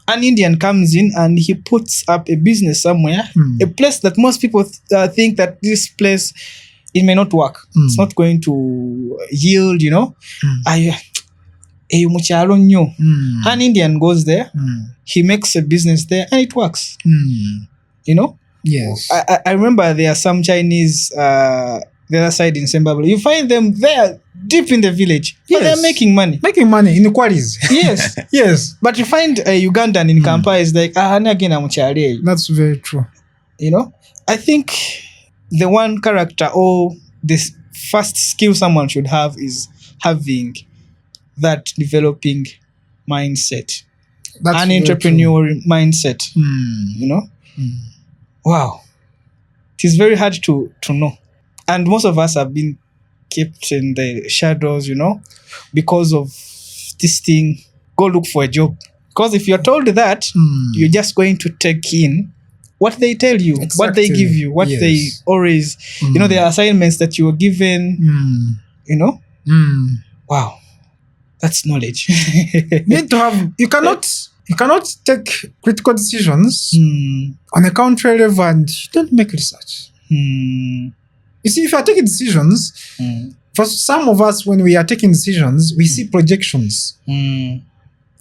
An Indian comes in and he puts up a business somewhere, a place that most people think that this place, it may not work. It's not going to yield, you know. An Indian goes there, he makes a business there and it works. You know? Yes. I remember there are some Chinese, the other side in Zimbabwe. You find them there deep in the village, but they're making money. Making money in quarries. Yes. Yes. But you find a Ugandan in Kampala is like, that's very true. You know, I think the one character or this first skill someone should have is having that developing mindset, That's an entrepreneurial mindset, you know. Wow. It is very hard to know. And most of us have been kept in the shadows, because of this thing. Go look for a job. Because if you're told that, you're just going to take in what they tell you, what they give you, what they always, the assignments that you were given, Wow. That's knowledge. Need to have, you cannot take critical decisions on a country level and you don't make research. You see, if you are taking decisions, for some of us, when we are taking decisions, we see projections.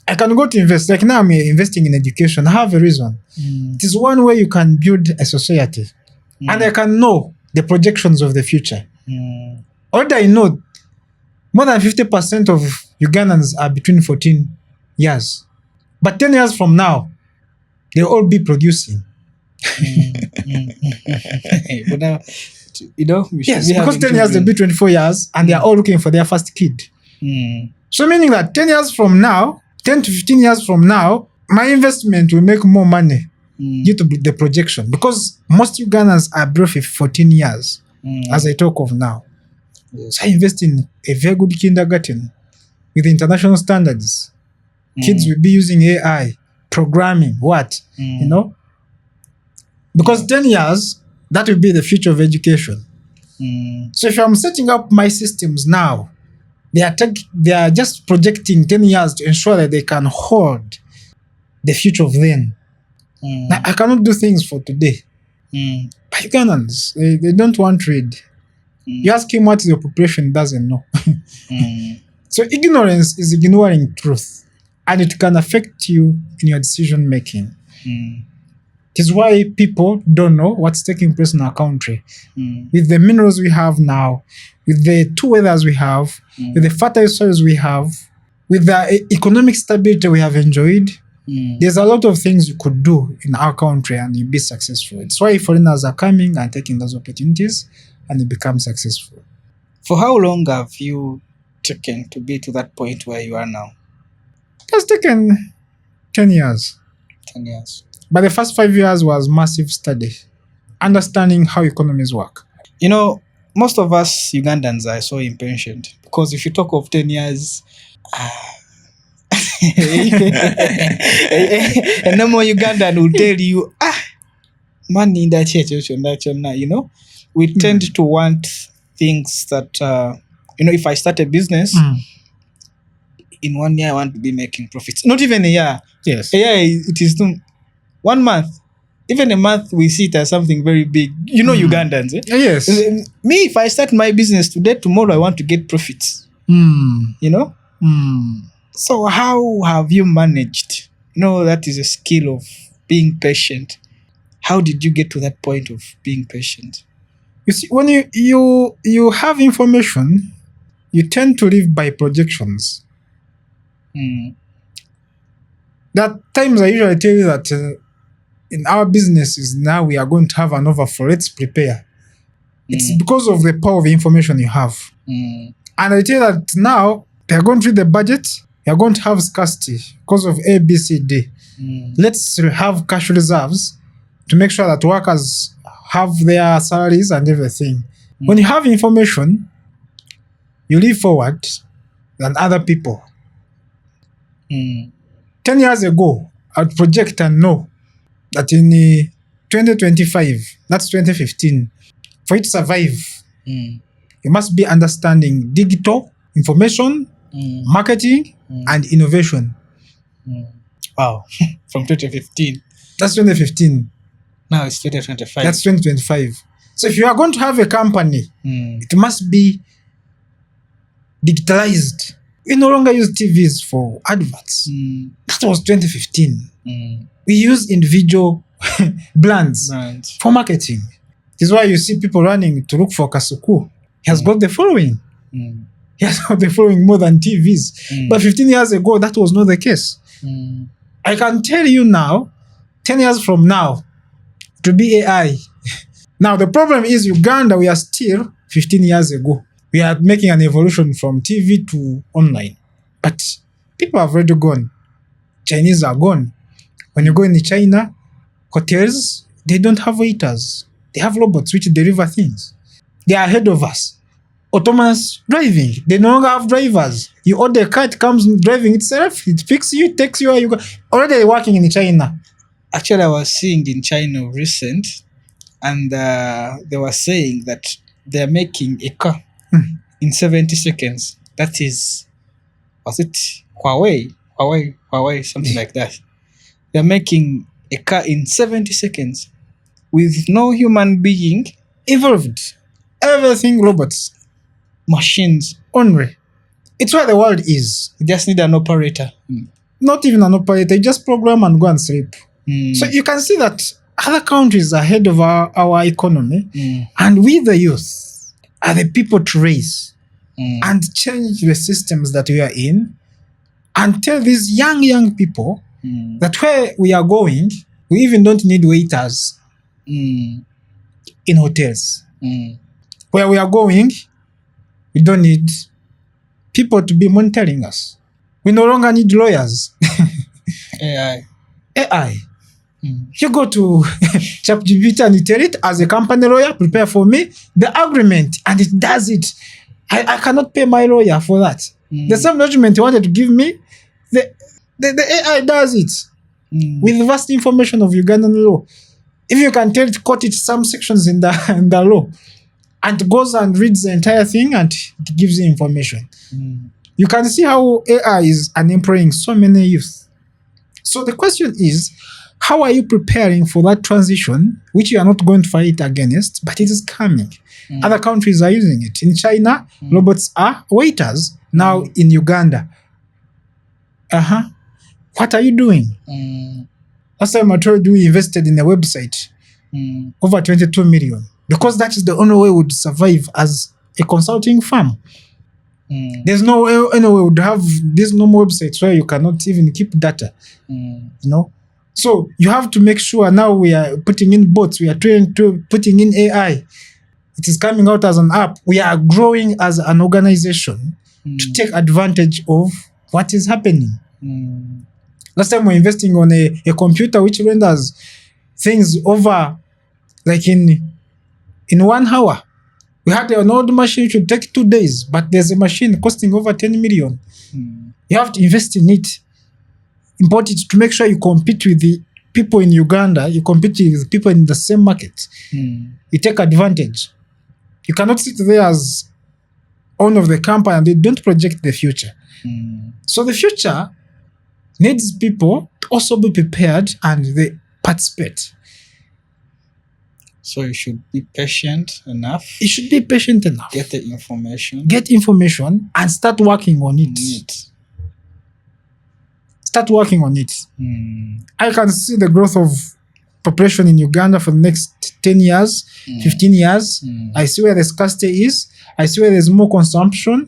I can go to invest, like now I'm investing in education. I have a reason. It is one way you can build a society. And I can know the projections of the future. Already I know more than 50% of Ugandans are between 14 years. But 10 years from now, they'll all be producing. But now, yes, because 10 years they'll be 24 years and they are all looking for their first kid. So meaning that 10 years from now, 10 to 15 years from now, my investment will make more money due to the projection. Because most Ugandans are below 14 years, as I talk of now. Yes. So I invest in a very good kindergarten with international standards. Kids will be using AI, programming, Because 10 years, that will be the future of education. So if I'm setting up my systems now, they are just projecting 10 years to ensure that they can hold the future of then. Now, I cannot do things for today. But Ugandans, they don't want to read. You ask him what the population doesn't know. So ignorance is ignoring truth, and it can affect you in your decision making. It is why people don't know what's taking place in our country. With the minerals we have now, with the two weathers we have, with the fertile soils we have, with the economic stability we have enjoyed, there's a lot of things you could do in our country and you'll be successful. It's why foreigners are coming and taking those opportunities and they become successful. For how long have you taken to be to that point where you are now? It's taken 10 years. 10 years. But the first 5 years was massive study, understanding how economies work. Most of us Ugandans are so impatient because if you talk of 10 years, a normal Ugandan will tell you, money in that, we tend to want things that, if I start a business, in 1 year I want to be making profits. Not even a year. Yes. A year, it is 1 month. Even a month, we see it as something very big. Ugandans. Yes. Me, if I start my business today, tomorrow I want to get profits. So how have you managed? That is a skill of being patient. How did you get to that point of being patient? You see, when you have information, you tend to live by projections. There are times I usually tell you that in our businesses now we are going to have an overflow. Let's prepare. It's because of the power of information you have. And I tell you that now they are going to read the budget. They are going to have scarcity because of A, B, C, D. Let's have cash reserves to make sure that workers have their salaries and everything. When you have information, you live forward than other people. 10 years ago, I'd project and know that in 2025, that's 2015, for you to survive, you must be understanding digital, information, marketing, and innovation. Wow. From 2015. That's 2015. Now it's 2025. That's 2025. So if you are going to have a company, it must be digitalized. We no longer use TVs for adverts. That was 2015. We use individual brands for marketing. This is why you see people running to look for Kasuku. He has got the following. He has got the following more than TVs. But 15 years ago, that was not the case. I can tell you now, 10 years from now, to be AI. Now, the problem is Uganda, we are still 15 years ago. We are making an evolution from TV to online. But people have already gone. Chinese are gone. When you go in China, hotels, They don't have waiters. They have robots which deliver things. They are ahead of us. Autonomous driving. They no longer have drivers. You order a car, it comes driving itself. It picks you, takes you where you go. Already working in China. Actually, I was seeing in China recent, and they were saying that they're making a car in 70 seconds. That is, was it Huawei, something like that. They're making a car in 70 seconds with no human being Involved. Everything robots. machines. Only. It's where the world is. You just need an operator. Not even an operator. You just program and go and sleep. Mm. So you can see that other countries are ahead of our economy, Mm. and we, the youth, are the people to raise Mm. and change the systems that we are in, and tell these young people Mm. that where we are going, we even don't need waiters Mm. in hotels. Mm. Where we are going, we don't need people to be monitoring us. We no longer need lawyers. AI. AI. Mm. You go to ChatGPT and you tell it, as a company lawyer, prepare for me the agreement, and it does it. I cannot pay my lawyer for that. Mm. The same document you wanted to give me, the AI does it Mm. with vast information of Ugandan law. If you can tell it, quote it some sections in the law, and it goes and reads the entire thing and it gives you information. Mm. You can see how AI is unemploying so many youth. So the question is, how are you preparing for that transition, which you are not going to fight against, but it is coming? Mm. Other countries are using it. In China, robots are waiters. Now in Uganda. What are you doing? Mm. Last time I told you we invested in a website, Mm. over 22 million, because that is the only way we would survive as a consulting firm. Mm. There's no way any way we would have these normal websites where you cannot even keep data. Mm. So you have to make sure now we are putting in bots, we are trying to putting in AI. It is coming out as an app. We are growing as an organization to take advantage of what is happening. Mm. Last time we were investing on a computer which renders things over like in 1 hour. We had an old machine which would take 2 days, but there's a machine costing over 10 million. Mm. You have to invest in it, import it to make sure you compete with the people in Uganda, you compete with people in the same market. Mm. You take advantage. You cannot sit there as owner of the company and they don't project the future. Mm. So the future needs people to also be prepared and they participate. So you should be patient enough. You should be patient enough. Get the information. Get information and start working on it. Start working on it. Mm. I can see the growth of population in Uganda for the next 10 years, 15 years. Mm. I see where the scarcity is. I see where there's more consumption.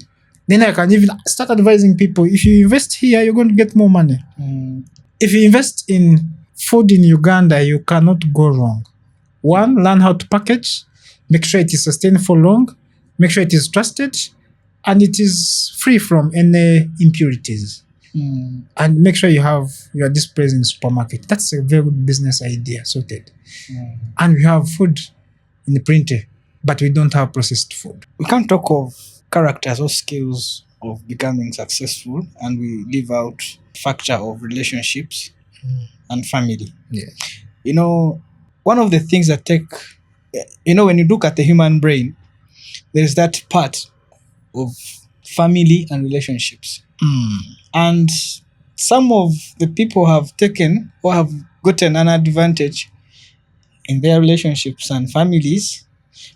Then I can even start advising people, if you invest here, you're going to get more money. Mm. If you invest in food in Uganda, you cannot go wrong. One, learn how to package, make sure it is sustained for long, make sure it is trusted, and it is free from any impurities. Mm. And make sure you are displayed in the supermarket. That's a very good business idea, sorted. Mm. And we have food in the printer, but we don't have processed food. We can't talk of characters or skills of becoming successful and we leave out factor of relationships and family. Yeah. One of the things that when you look at the human brain, there's that part of family and relationships. And some of the people have taken or have gotten an advantage in their relationships and families,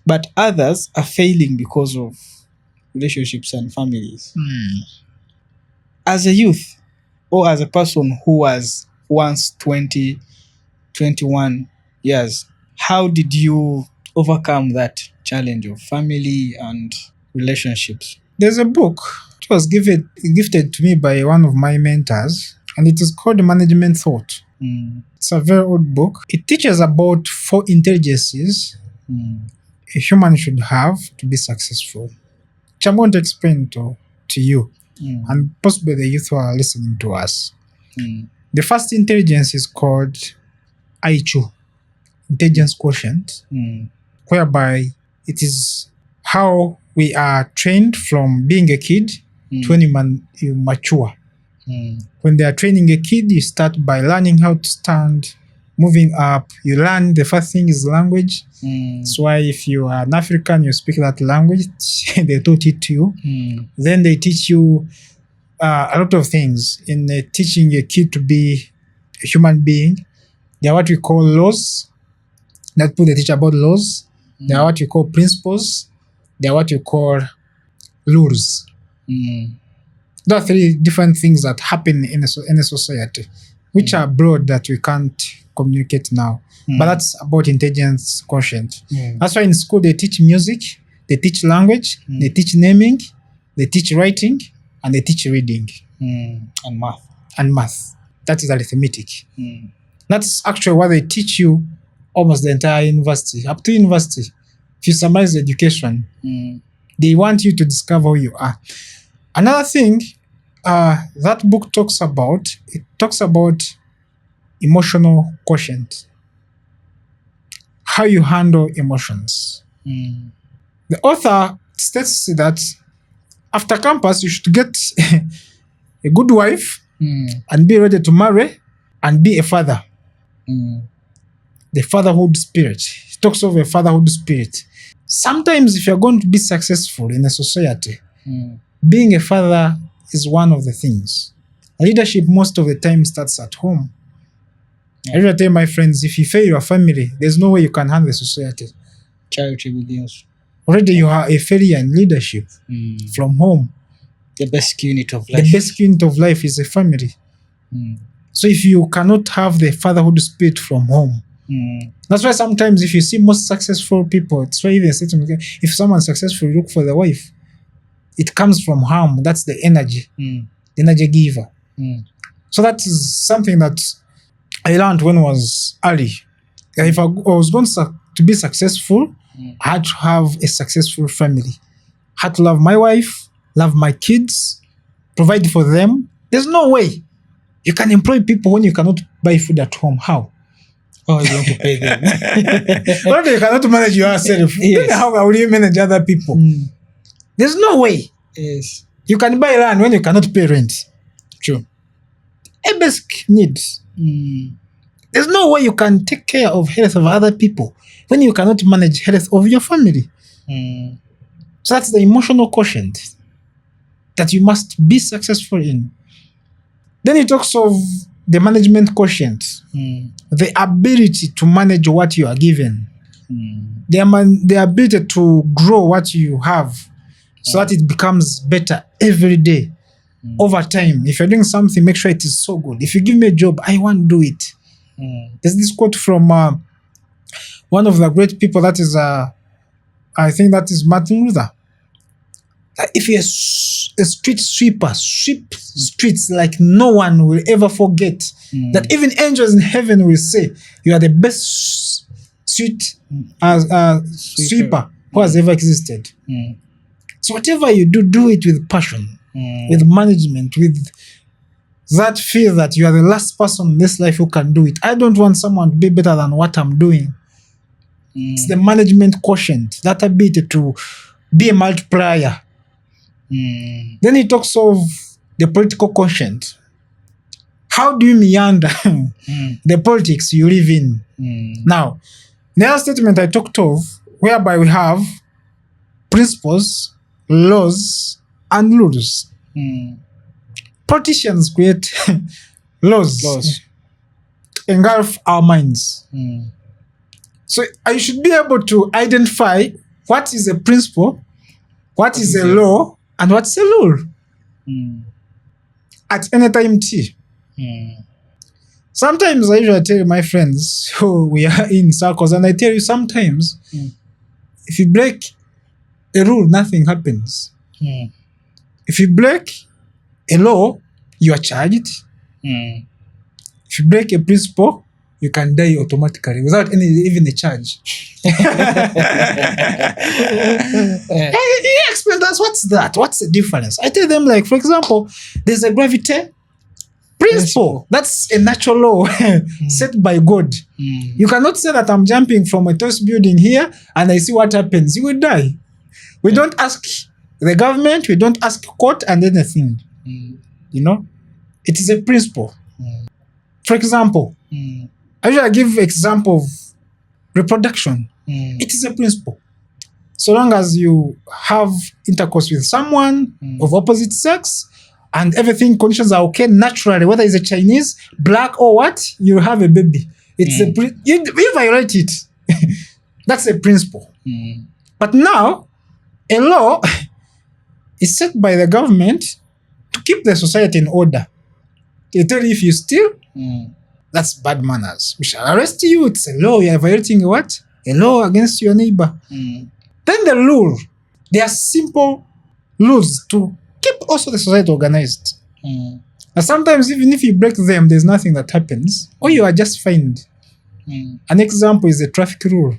but others are failing because of relationships and families. As a youth or as a person who was once 20, 21 years, how did you overcome that challenge of family and relationships? There's a book which was gifted to me by one of my mentors, and it is called Management Thought. Mm. It's a very old book. It teaches about 4 intelligences a human should have to be successful, which I'm going to explain to you and possibly the youth who are listening to us. The first intelligence is called IQ. intelligence quotient, Mm. whereby it is how we are trained from being a kid to when you mature. Mm. When they are training a kid, you start by learning how to stand, moving up. You learn, the first thing is language. Mm. That's why if you are an African, you speak that language, they taught it to you. Mm. Then they teach you a lot of things in teaching a kid to be a human being. There are what we call laws. That people they teach about laws. There are what we call principles. There are what we call rules. Mm. There are three different things that happen in a society, which are broad that we can't communicate now. But that's about intelligence quotient. That's why in school they teach music, they teach language, they teach naming, they teach writing, and they teach reading. And math. And math. That is arithmetic. Mm. That's actually what they teach you almost the entire university. Up to university, if you summarize the education, they want you to discover who you are. Another thing that book talks about, it talks about emotional quotient. How you handle emotions. The author states that after campus, you should get a good wife and be ready to marry and be a father. The fatherhood spirit. He talks of a fatherhood spirit. Sometimes if you're going to be successful in a society, being a father is one of the things. Leadership most of the time starts at home. I usually tell my friends, if you fail your family, there's no way you can handle the society. Charity begins. Already you are a failure in leadership from home. The basic unit of life. The basic unit of life is a family. So if you cannot have the fatherhood spirit from home, that's why sometimes if you see most successful people, it's why even if someone's successful, you look for the wife. It comes from home. That's the energy, the energy giver. So that is something that I learned when I was early. If I was going to be successful, I had to have a successful family. I had to love my wife, love my kids, provide for them. There's no way you can employ people when you cannot buy food at home. How? How are you going to pay them? When you cannot manage yourself, Yes. how will you manage other people? There's no way. Yes. You can buy land when you cannot pay rent. True. A basic needs. There's no way you can take care of health of other people when you cannot manage health of your family. So that's the emotional quotient that you must be successful in. Then he talks of the management quotient, the ability to manage what you are given, the ability to grow what you have so that it becomes better every day, over time. If you're doing something, make sure it is so good. If you give me a job, I want to do it. There's this quote from one of the great people, that is, I think that is Martin Luther. If you're a street sweeper, sweep streets like no one will ever forget. That even angels in heaven will say, you are the best sweeper who has ever existed. So whatever you do, do it with passion, with management, with that feel that you are the last person in this life who can do it. I don't want someone to be better than what I'm doing. It's the management quotient, that ability to be a multiplier. Then he talks of the political quotient. How do you meander the politics you live in? Now, the other statement I talked of, whereby we have principles, laws, and rules. Politicians create laws. Engulf our minds. So I should be able to identify what is a principle, what is a law, and what's a rule at any time T. Sometimes I usually tell my friends who we are in circles, and I tell you sometimes if you break a rule, nothing happens. If you break a law, you are charged. If you break a principle, you can die automatically without even a charge. He explained us, what's that? What's the difference? I tell them, like, for example, there's a gravity Principle. That's a natural law set by God. You cannot say that I'm jumping from a tallest building here and I see what happens. You will die. We don't ask the government, we don't ask court and anything. You know, it is a principle. For example, I usually give example of reproduction. It is a principle. So long as you have intercourse with someone of opposite sex and everything conditions are okay naturally, whether it's a Chinese, black or what, you have a baby. It's you violate it. That's a principle. But now, a law is set by the government to keep the society in order. They tell you if you steal, that's bad manners. We shall arrest you. It's a law. You are violating what? A law against your neighbor. Then the rule. There are simple rules to keep also the society organized. And sometimes even if you break them, there's nothing that happens. Or you are just fined. An example is the traffic rule.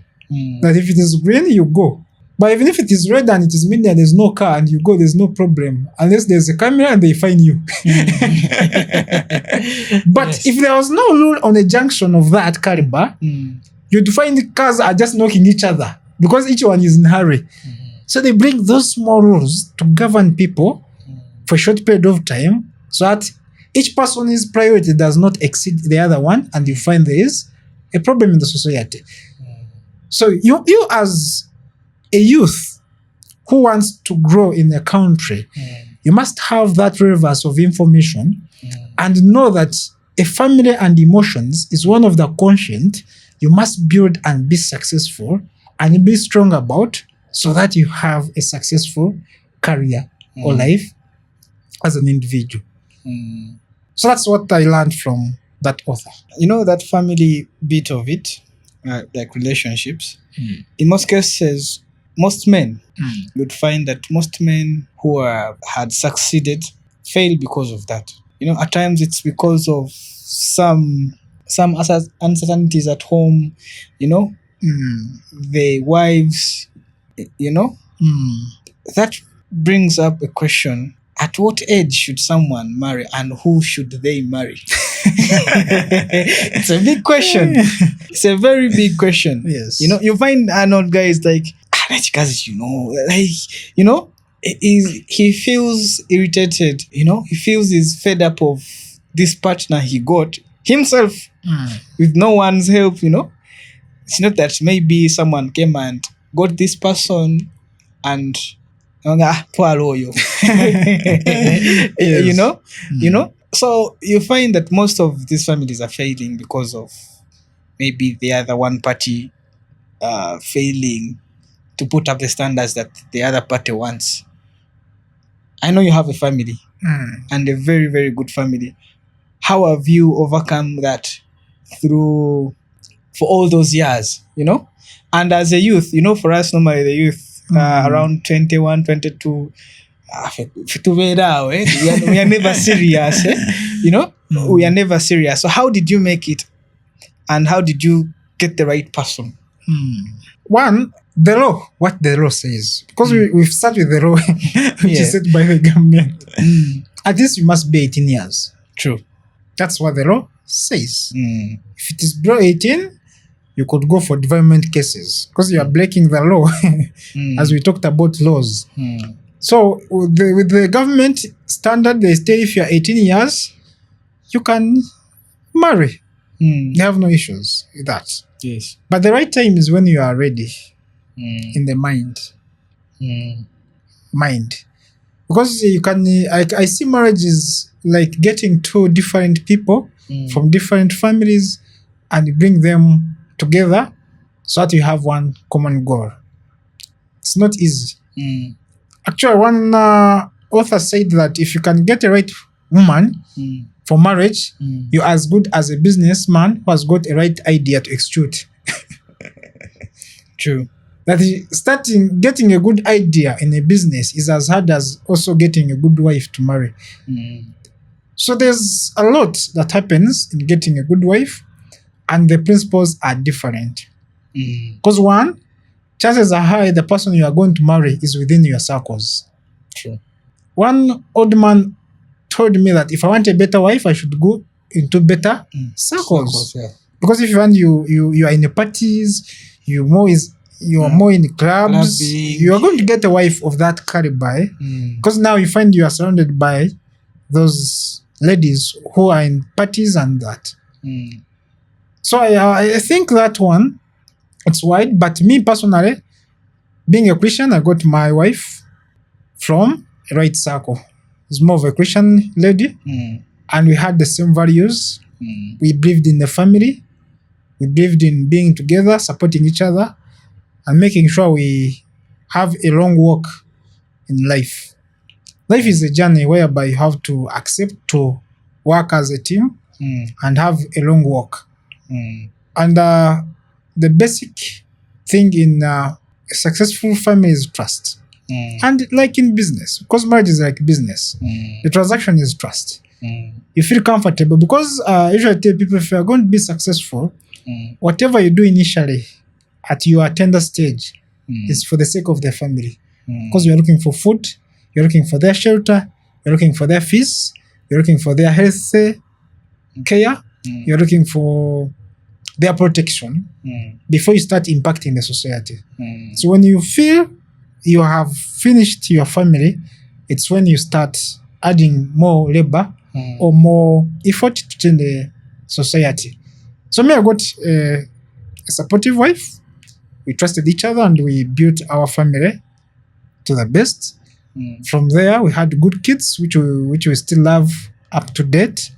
That if it is green, you go. But even if it is red and it is midnight, there's no car and you go, there's no problem. Unless there's a camera and they fine you. But if there was no rule on a junction of that caliber, you'd find cars are just knocking each other because each one is in a hurry. So they bring those small rules to govern people for a short period of time so that each person's priority does not exceed the other one and you find there is a problem in the society. So you as a youth who wants to grow in a country, you must have that relevance of information and know that a family and emotions is one of the conscience you must build and be successful and be strong about so that you have a successful career or life as an individual. So that's what I learned from that author. You know, that family bit of it, like relationships, in most cases, most men would find that most men who had succeeded fail because of that. You know, at times it's because of some uncertainties at home, you know, the wives, you know. That brings up a question: at what age should someone marry and who should they marry? It's a big question. It's a very big question. Yes. You know, you find an old guy is like, you know, like, you know, he feels irritated, you know, he feels he's fed up of this partner he got himself with no one's help, you know. It's not that maybe someone came and got this person and poor loyo. Yes. You know. So you find that most of these families are failing because of maybe the other one party failing to put up the standards that the other party wants. I know you have a family and a very, very good family. How have you overcome that for all those years, you know? And as a youth, you know, for us normally the youth around 21, 22, we are never serious, you know? We are never serious. So how did you make it? And how did you get the right person? One, the law, what the law says. Because we've started with the law, which is set by the government. At least you must be 18 years. True. That's what the law says. If it is below 18, you could go for development cases because you are breaking the law, as we talked about laws. So with the government standard, they say if you are 18 years, you can marry. They have no issues with that. Yes. But the right time is when you are ready in the mind. Because you can, I see marriage is like getting two different people from different families and you bring them together so that you have one common goal. It's not easy. Actually, one author said that if you can get a right woman for marriage, you're as good as a businessman who has got a right idea to execute. True. That getting a good idea in a business is as hard as also getting a good wife to marry. So there's a lot that happens in getting a good wife, and the principles are different. Because one, chances are high the person you are going to marry is within your circles. True. One old man told me that if I want a better wife, I should go into better circles. Yeah. Because if you want you are in the parties, you are more in clubs, Clubbing. you are going to get a wife of that caliber. Because now you find you are surrounded by those ladies who are in parties and that. So I think that one, it's wide. But me personally, being a Christian, I got my wife from a right circle. It's more of a Christian lady, and we had the same values. We believed in the family. We believed in being together, supporting each other, and making sure we have a long walk in life. Life is a journey whereby you have to accept to work as a team and have a long walk. And the basic thing in a successful family is trust. And like in business, because marriage is like business, the transaction is trust. You feel comfortable because usually I tell people, if you are going to be successful, whatever you do initially at your tender stage is for the sake of the family. Because you're looking for food, you're looking for their shelter, you're looking for their fees, you're looking for their health care, you're looking for their protection before you start impacting the society. So when you feel you have finished your family, it's when you start adding more labor or more effort to change the society. So me, I got a supportive wife. We trusted each other and we built our family to the best. From there, we had good kids, which we still love up to date.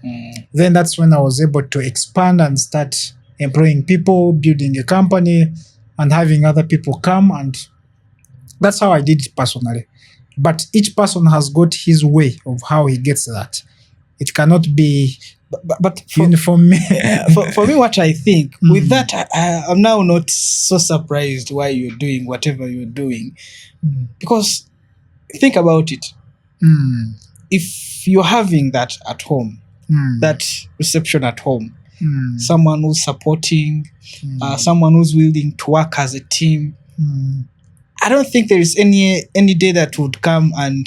Then that's when I was able to expand and start employing people, building a company, and having other people come. And that's how I did it personally. But each person has got his way of how he gets that. It cannot be But uniform. for me, what I think with that, I'm now not so surprised why you're doing whatever you're doing, because think about it. If you're having that at home, that reception at home, someone who's supporting, someone who's willing to work as a team, I don't think there is any day that would come and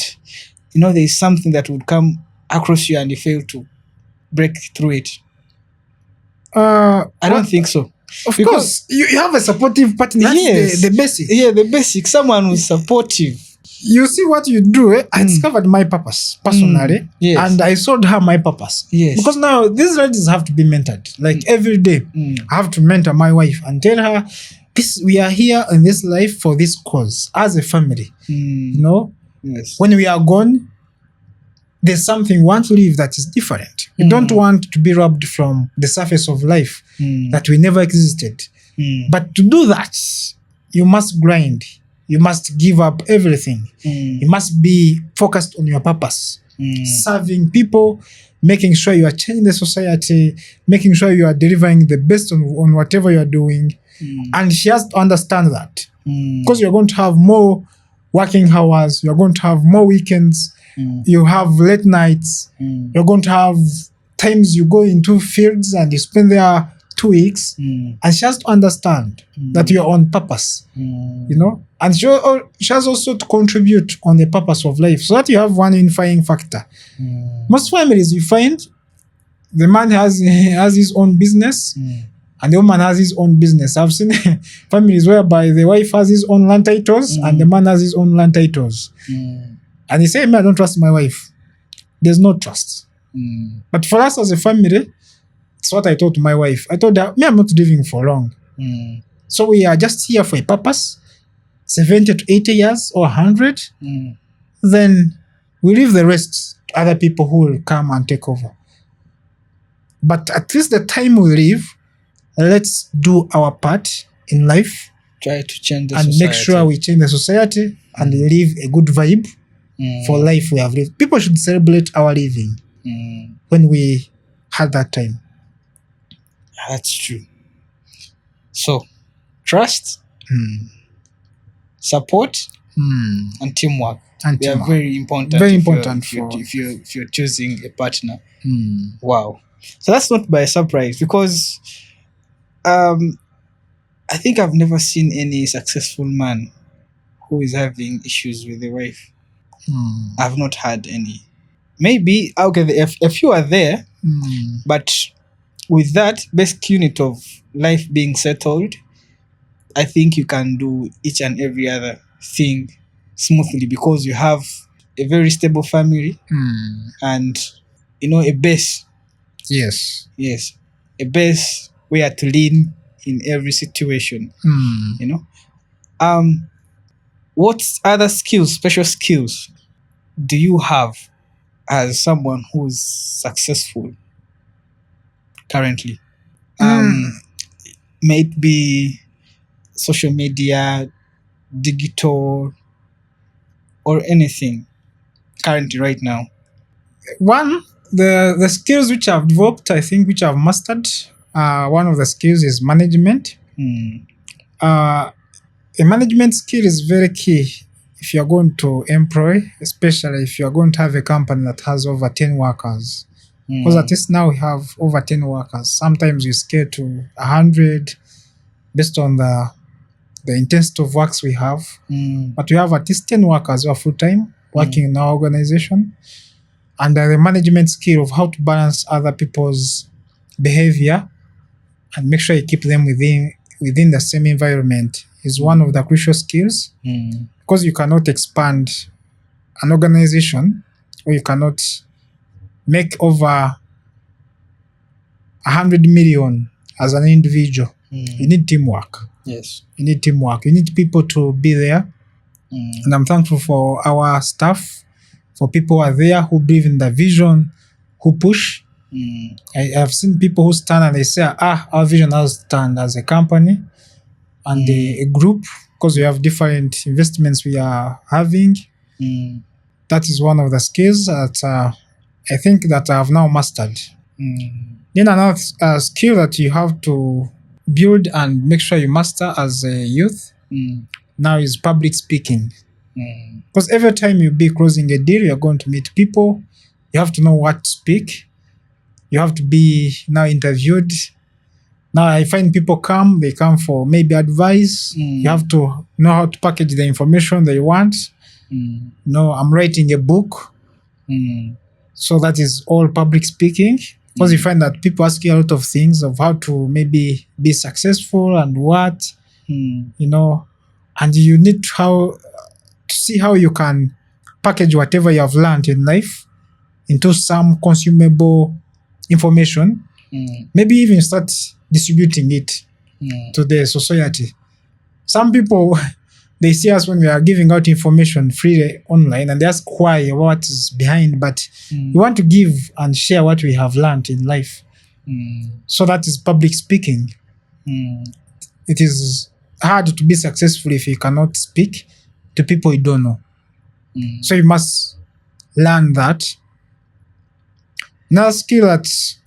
there is something that would come across you and you fail to break through it. I don't think so. Of course, you have a supportive partner. That's the basic. Yeah, the basic. Someone who's supportive. You see what you do. I discovered my purpose personally, and I showed her my purpose. Yes. Because now these ladies have to be mentored. Like every day, I have to mentor my wife and tell her, "This we are here in this life for this cause as a family." Yes. When we are gone, there's something we want to live that is different. We don't want to be robbed from the surface of life that we never existed. But to do that, you must grind. You must give up everything. You must be focused on your purpose. Serving people, making sure you are changing the society, making sure you are delivering the best on whatever you are doing. And she has to understand that. Because you're going to have more working hours, you're going to have more weekends, you have late nights, you're going to have times you go into fields and you spend there 2 weeks, and she has to understand that you're on purpose, and she has also to contribute on the purpose of life, so that you have one unifying factor. Most families, you find the man has his own business, and the woman has his own business. I've seen families whereby the wife has his own land titles and the man has his own land titles. And he say, "Me, I don't trust my wife." There's no trust. But for us as a family, it's what I told my wife. I told her, "Me, I'm not living for long. So we are just here for a purpose, 70 to 80 years or 100. Then we leave the rest to other people who will come and take over. But at least the time we live, let's do our part in life. Try to change the and society. Make sure we change the society and live a good vibe for life we have lived. People should celebrate our living when we had that time." That's true. So, trust, support, and teamwork. They are very important. Very important if you're choosing a partner. Wow. So that's not by surprise, because I think I've never seen any successful man who is having issues with the wife. I've not had any. maybe okay, a few are there, Mm. but with that basic unit of life being settled, I think you can do each and every other thing smoothly because you have a very stable family Mm. and a base. Yes. Yes, a base where to lean in every situation. Mm. What other skills, special skills, do you have as someone who's successful currently? May it be social media, digital, or anything currently right now? One, the skills which I've developed, I think, which I've mastered, one of the skills is management. A management skill is very key if you're going to employ, especially if you're going to have a company that has over 10 workers. Because at least now we have over 10 workers. Sometimes we scale to 100 based on the intensity of works we have. But we have at least 10 workers who are full-time working in our organization. And the management skill of how to balance other people's behavior and make sure you keep them within the same environment is one of the crucial skills, because you cannot expand an organization or you cannot make over 100 million as an individual. You need teamwork. Yes. You need teamwork. You need people to be there. And I'm thankful for our staff, for people who are there, who believe in the vision, who push. I have seen people who stand and they say, our vision has stand as a company and a group, because we have different investments we are having. That is one of the skills that I think that I have now mastered. Then another skill that you have to build and make sure you master as a youth now is public speaking. Because every time you be closing a deal, you're going to meet people. You have to know what to speak. You have to be now interviewed. Now I find people they come for maybe advice. You have to know how to package the information they want. I'm writing a book. So that is all public speaking. Because you find that people ask you a lot of things of how to maybe be successful and what, and you need to see how you can package whatever you have learned in life into some consumable information. Maybe even start distributing it to the society. Some people, they see us when we are giving out information freely online and they ask why, what is behind, but we want to give and share what we have learned in life. So that is public speaking. It is hard to be successful if you cannot speak to people you don't know. So you must learn that. Another skill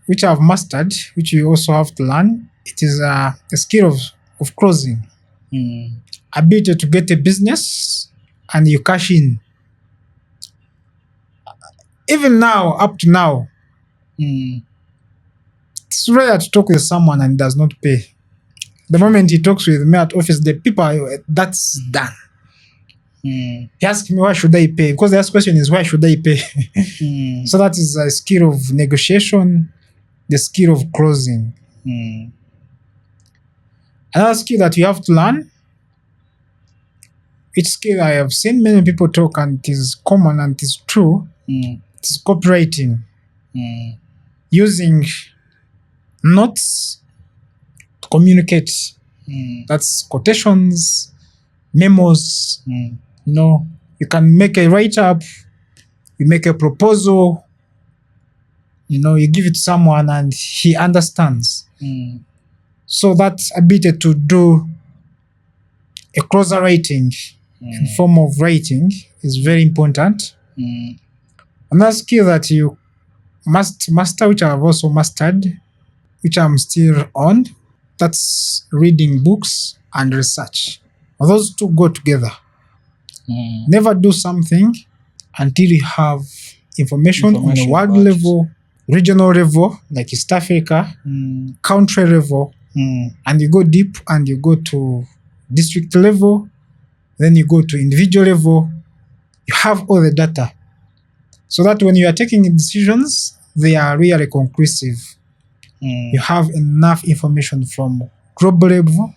which I've mastered, which you also have to learn, it is a skill of closing. Ability to get a business and you cash in. Even now, up to now, it's rare to talk with someone and does not pay. The moment he talks with me at office, the people, that's done. He asks me, why should I pay? Because the last question is, why should I pay? So that is a skill of negotiation, the skill of closing. Another skill that you have to learn, each skill I have seen many people talk and it is common and it is true, it is copywriting. Using notes to communicate. That's quotations, memos. You can make a write-up, you make a proposal, you give it to someone and he understands. So that ability to do a closer writing in form of writing is very important. Another skill that you must master, which I have also mastered, which I'm still on, that's reading books and research. Those two go together. Never do something until you have information on a world level, regional level, like East Africa, country level, and you go deep and you go to district level, then you go to individual level. You have all the data. so that when you are taking decisions, they are really conclusive. You have enough information from global level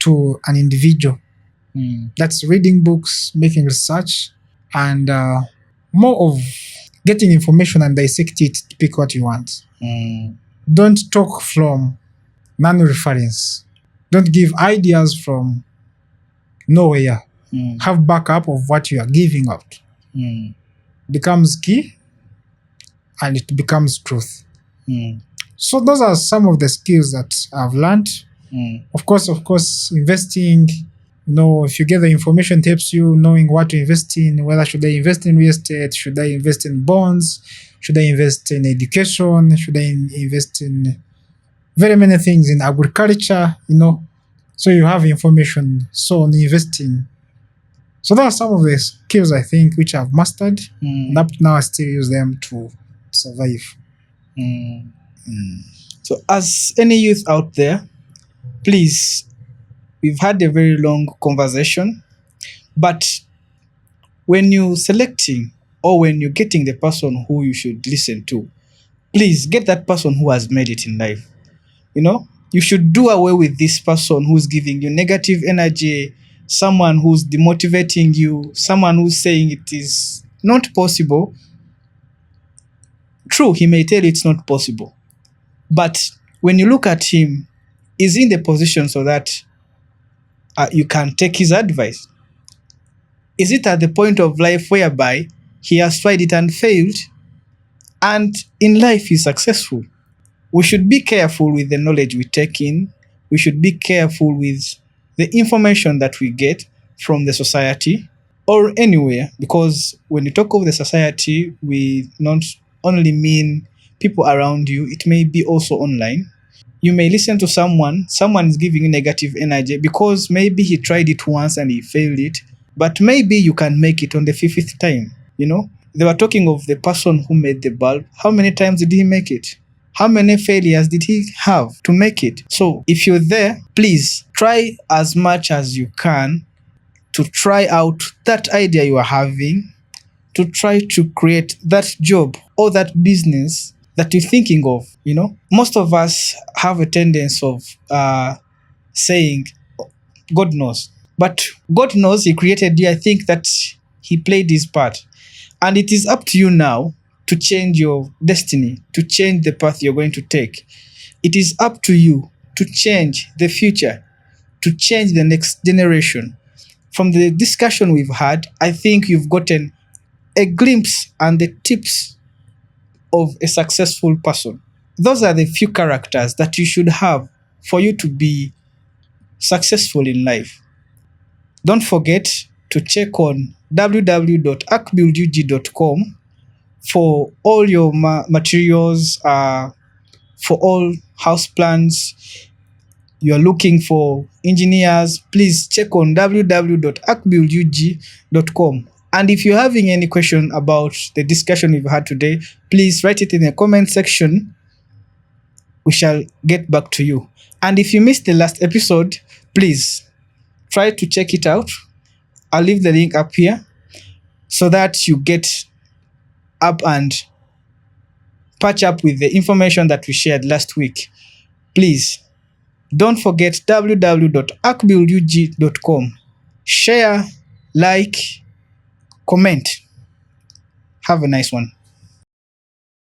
to an individual. That's reading books, making research, and more of getting information and dissect it to pick what you want. Don't talk from non-reference. Don't give ideas from nowhere. Have backup of what you are giving out. Becomes key, and it becomes truth. So those are some of the skills that I've learned. Of course, investing, if you get the information, it helps you knowing what to invest in, whether should I invest in real estate, should I invest in bonds, should I invest in education, should I invest in very many things in agriculture, so you have information. So on investing. So those are some of the skills I think which I've mastered, and up to now I still use them to survive. So as any youth out there, please, we've had a very long conversation, but when you're selecting or when you're getting the person who you should listen to, please get that person who has made it in life. You should do away with this person who's giving you negative energy, someone who's demotivating you, someone who's saying it is not possible. True, he may tell you it's not possible. But when you look at him, is in the position so that you can take his advice? Is it at the point of life whereby he has tried it and failed, and in life he's successful? We should be careful with the knowledge we take in. We should be careful with the information that we get from the society or anywhere, because when you talk of the society, we not only mean people around you, it may be also online. You may listen to someone is giving you negative energy because maybe he tried it once and he failed it, but maybe you can make it on the 5th time. They were talking of the person who made the bulb. How many times did he make it? How many failures did he have to make it? So if you're there, please try as much as you can to try out that idea you are having, to try to create that job or that business that you're thinking of. Most of us have a tendency of saying, God knows. But God knows he created you. I think that he played his part. And it is up to you now to change your destiny, to change the path you're going to take. It is up to you to change the future, to change the next generation. From the discussion we've had, I think you've gotten a glimpse and the tips of a successful person. Those are the few characters that you should have for you to be successful in life. Don't forget to check on www.akbuildug.com for all your materials, for all house plans. You are looking for engineers, please check on www.akbuildug.com. And if you're having any question about the discussion we've had today, please write it in the comment section. We shall get back to you. And if you missed the last episode, please try to check it out. I'll leave the link up here so that you get up and patch up with the information that we shared last week. Please don't forget www.akbuildug.com. Share, like, comment. Have a nice one.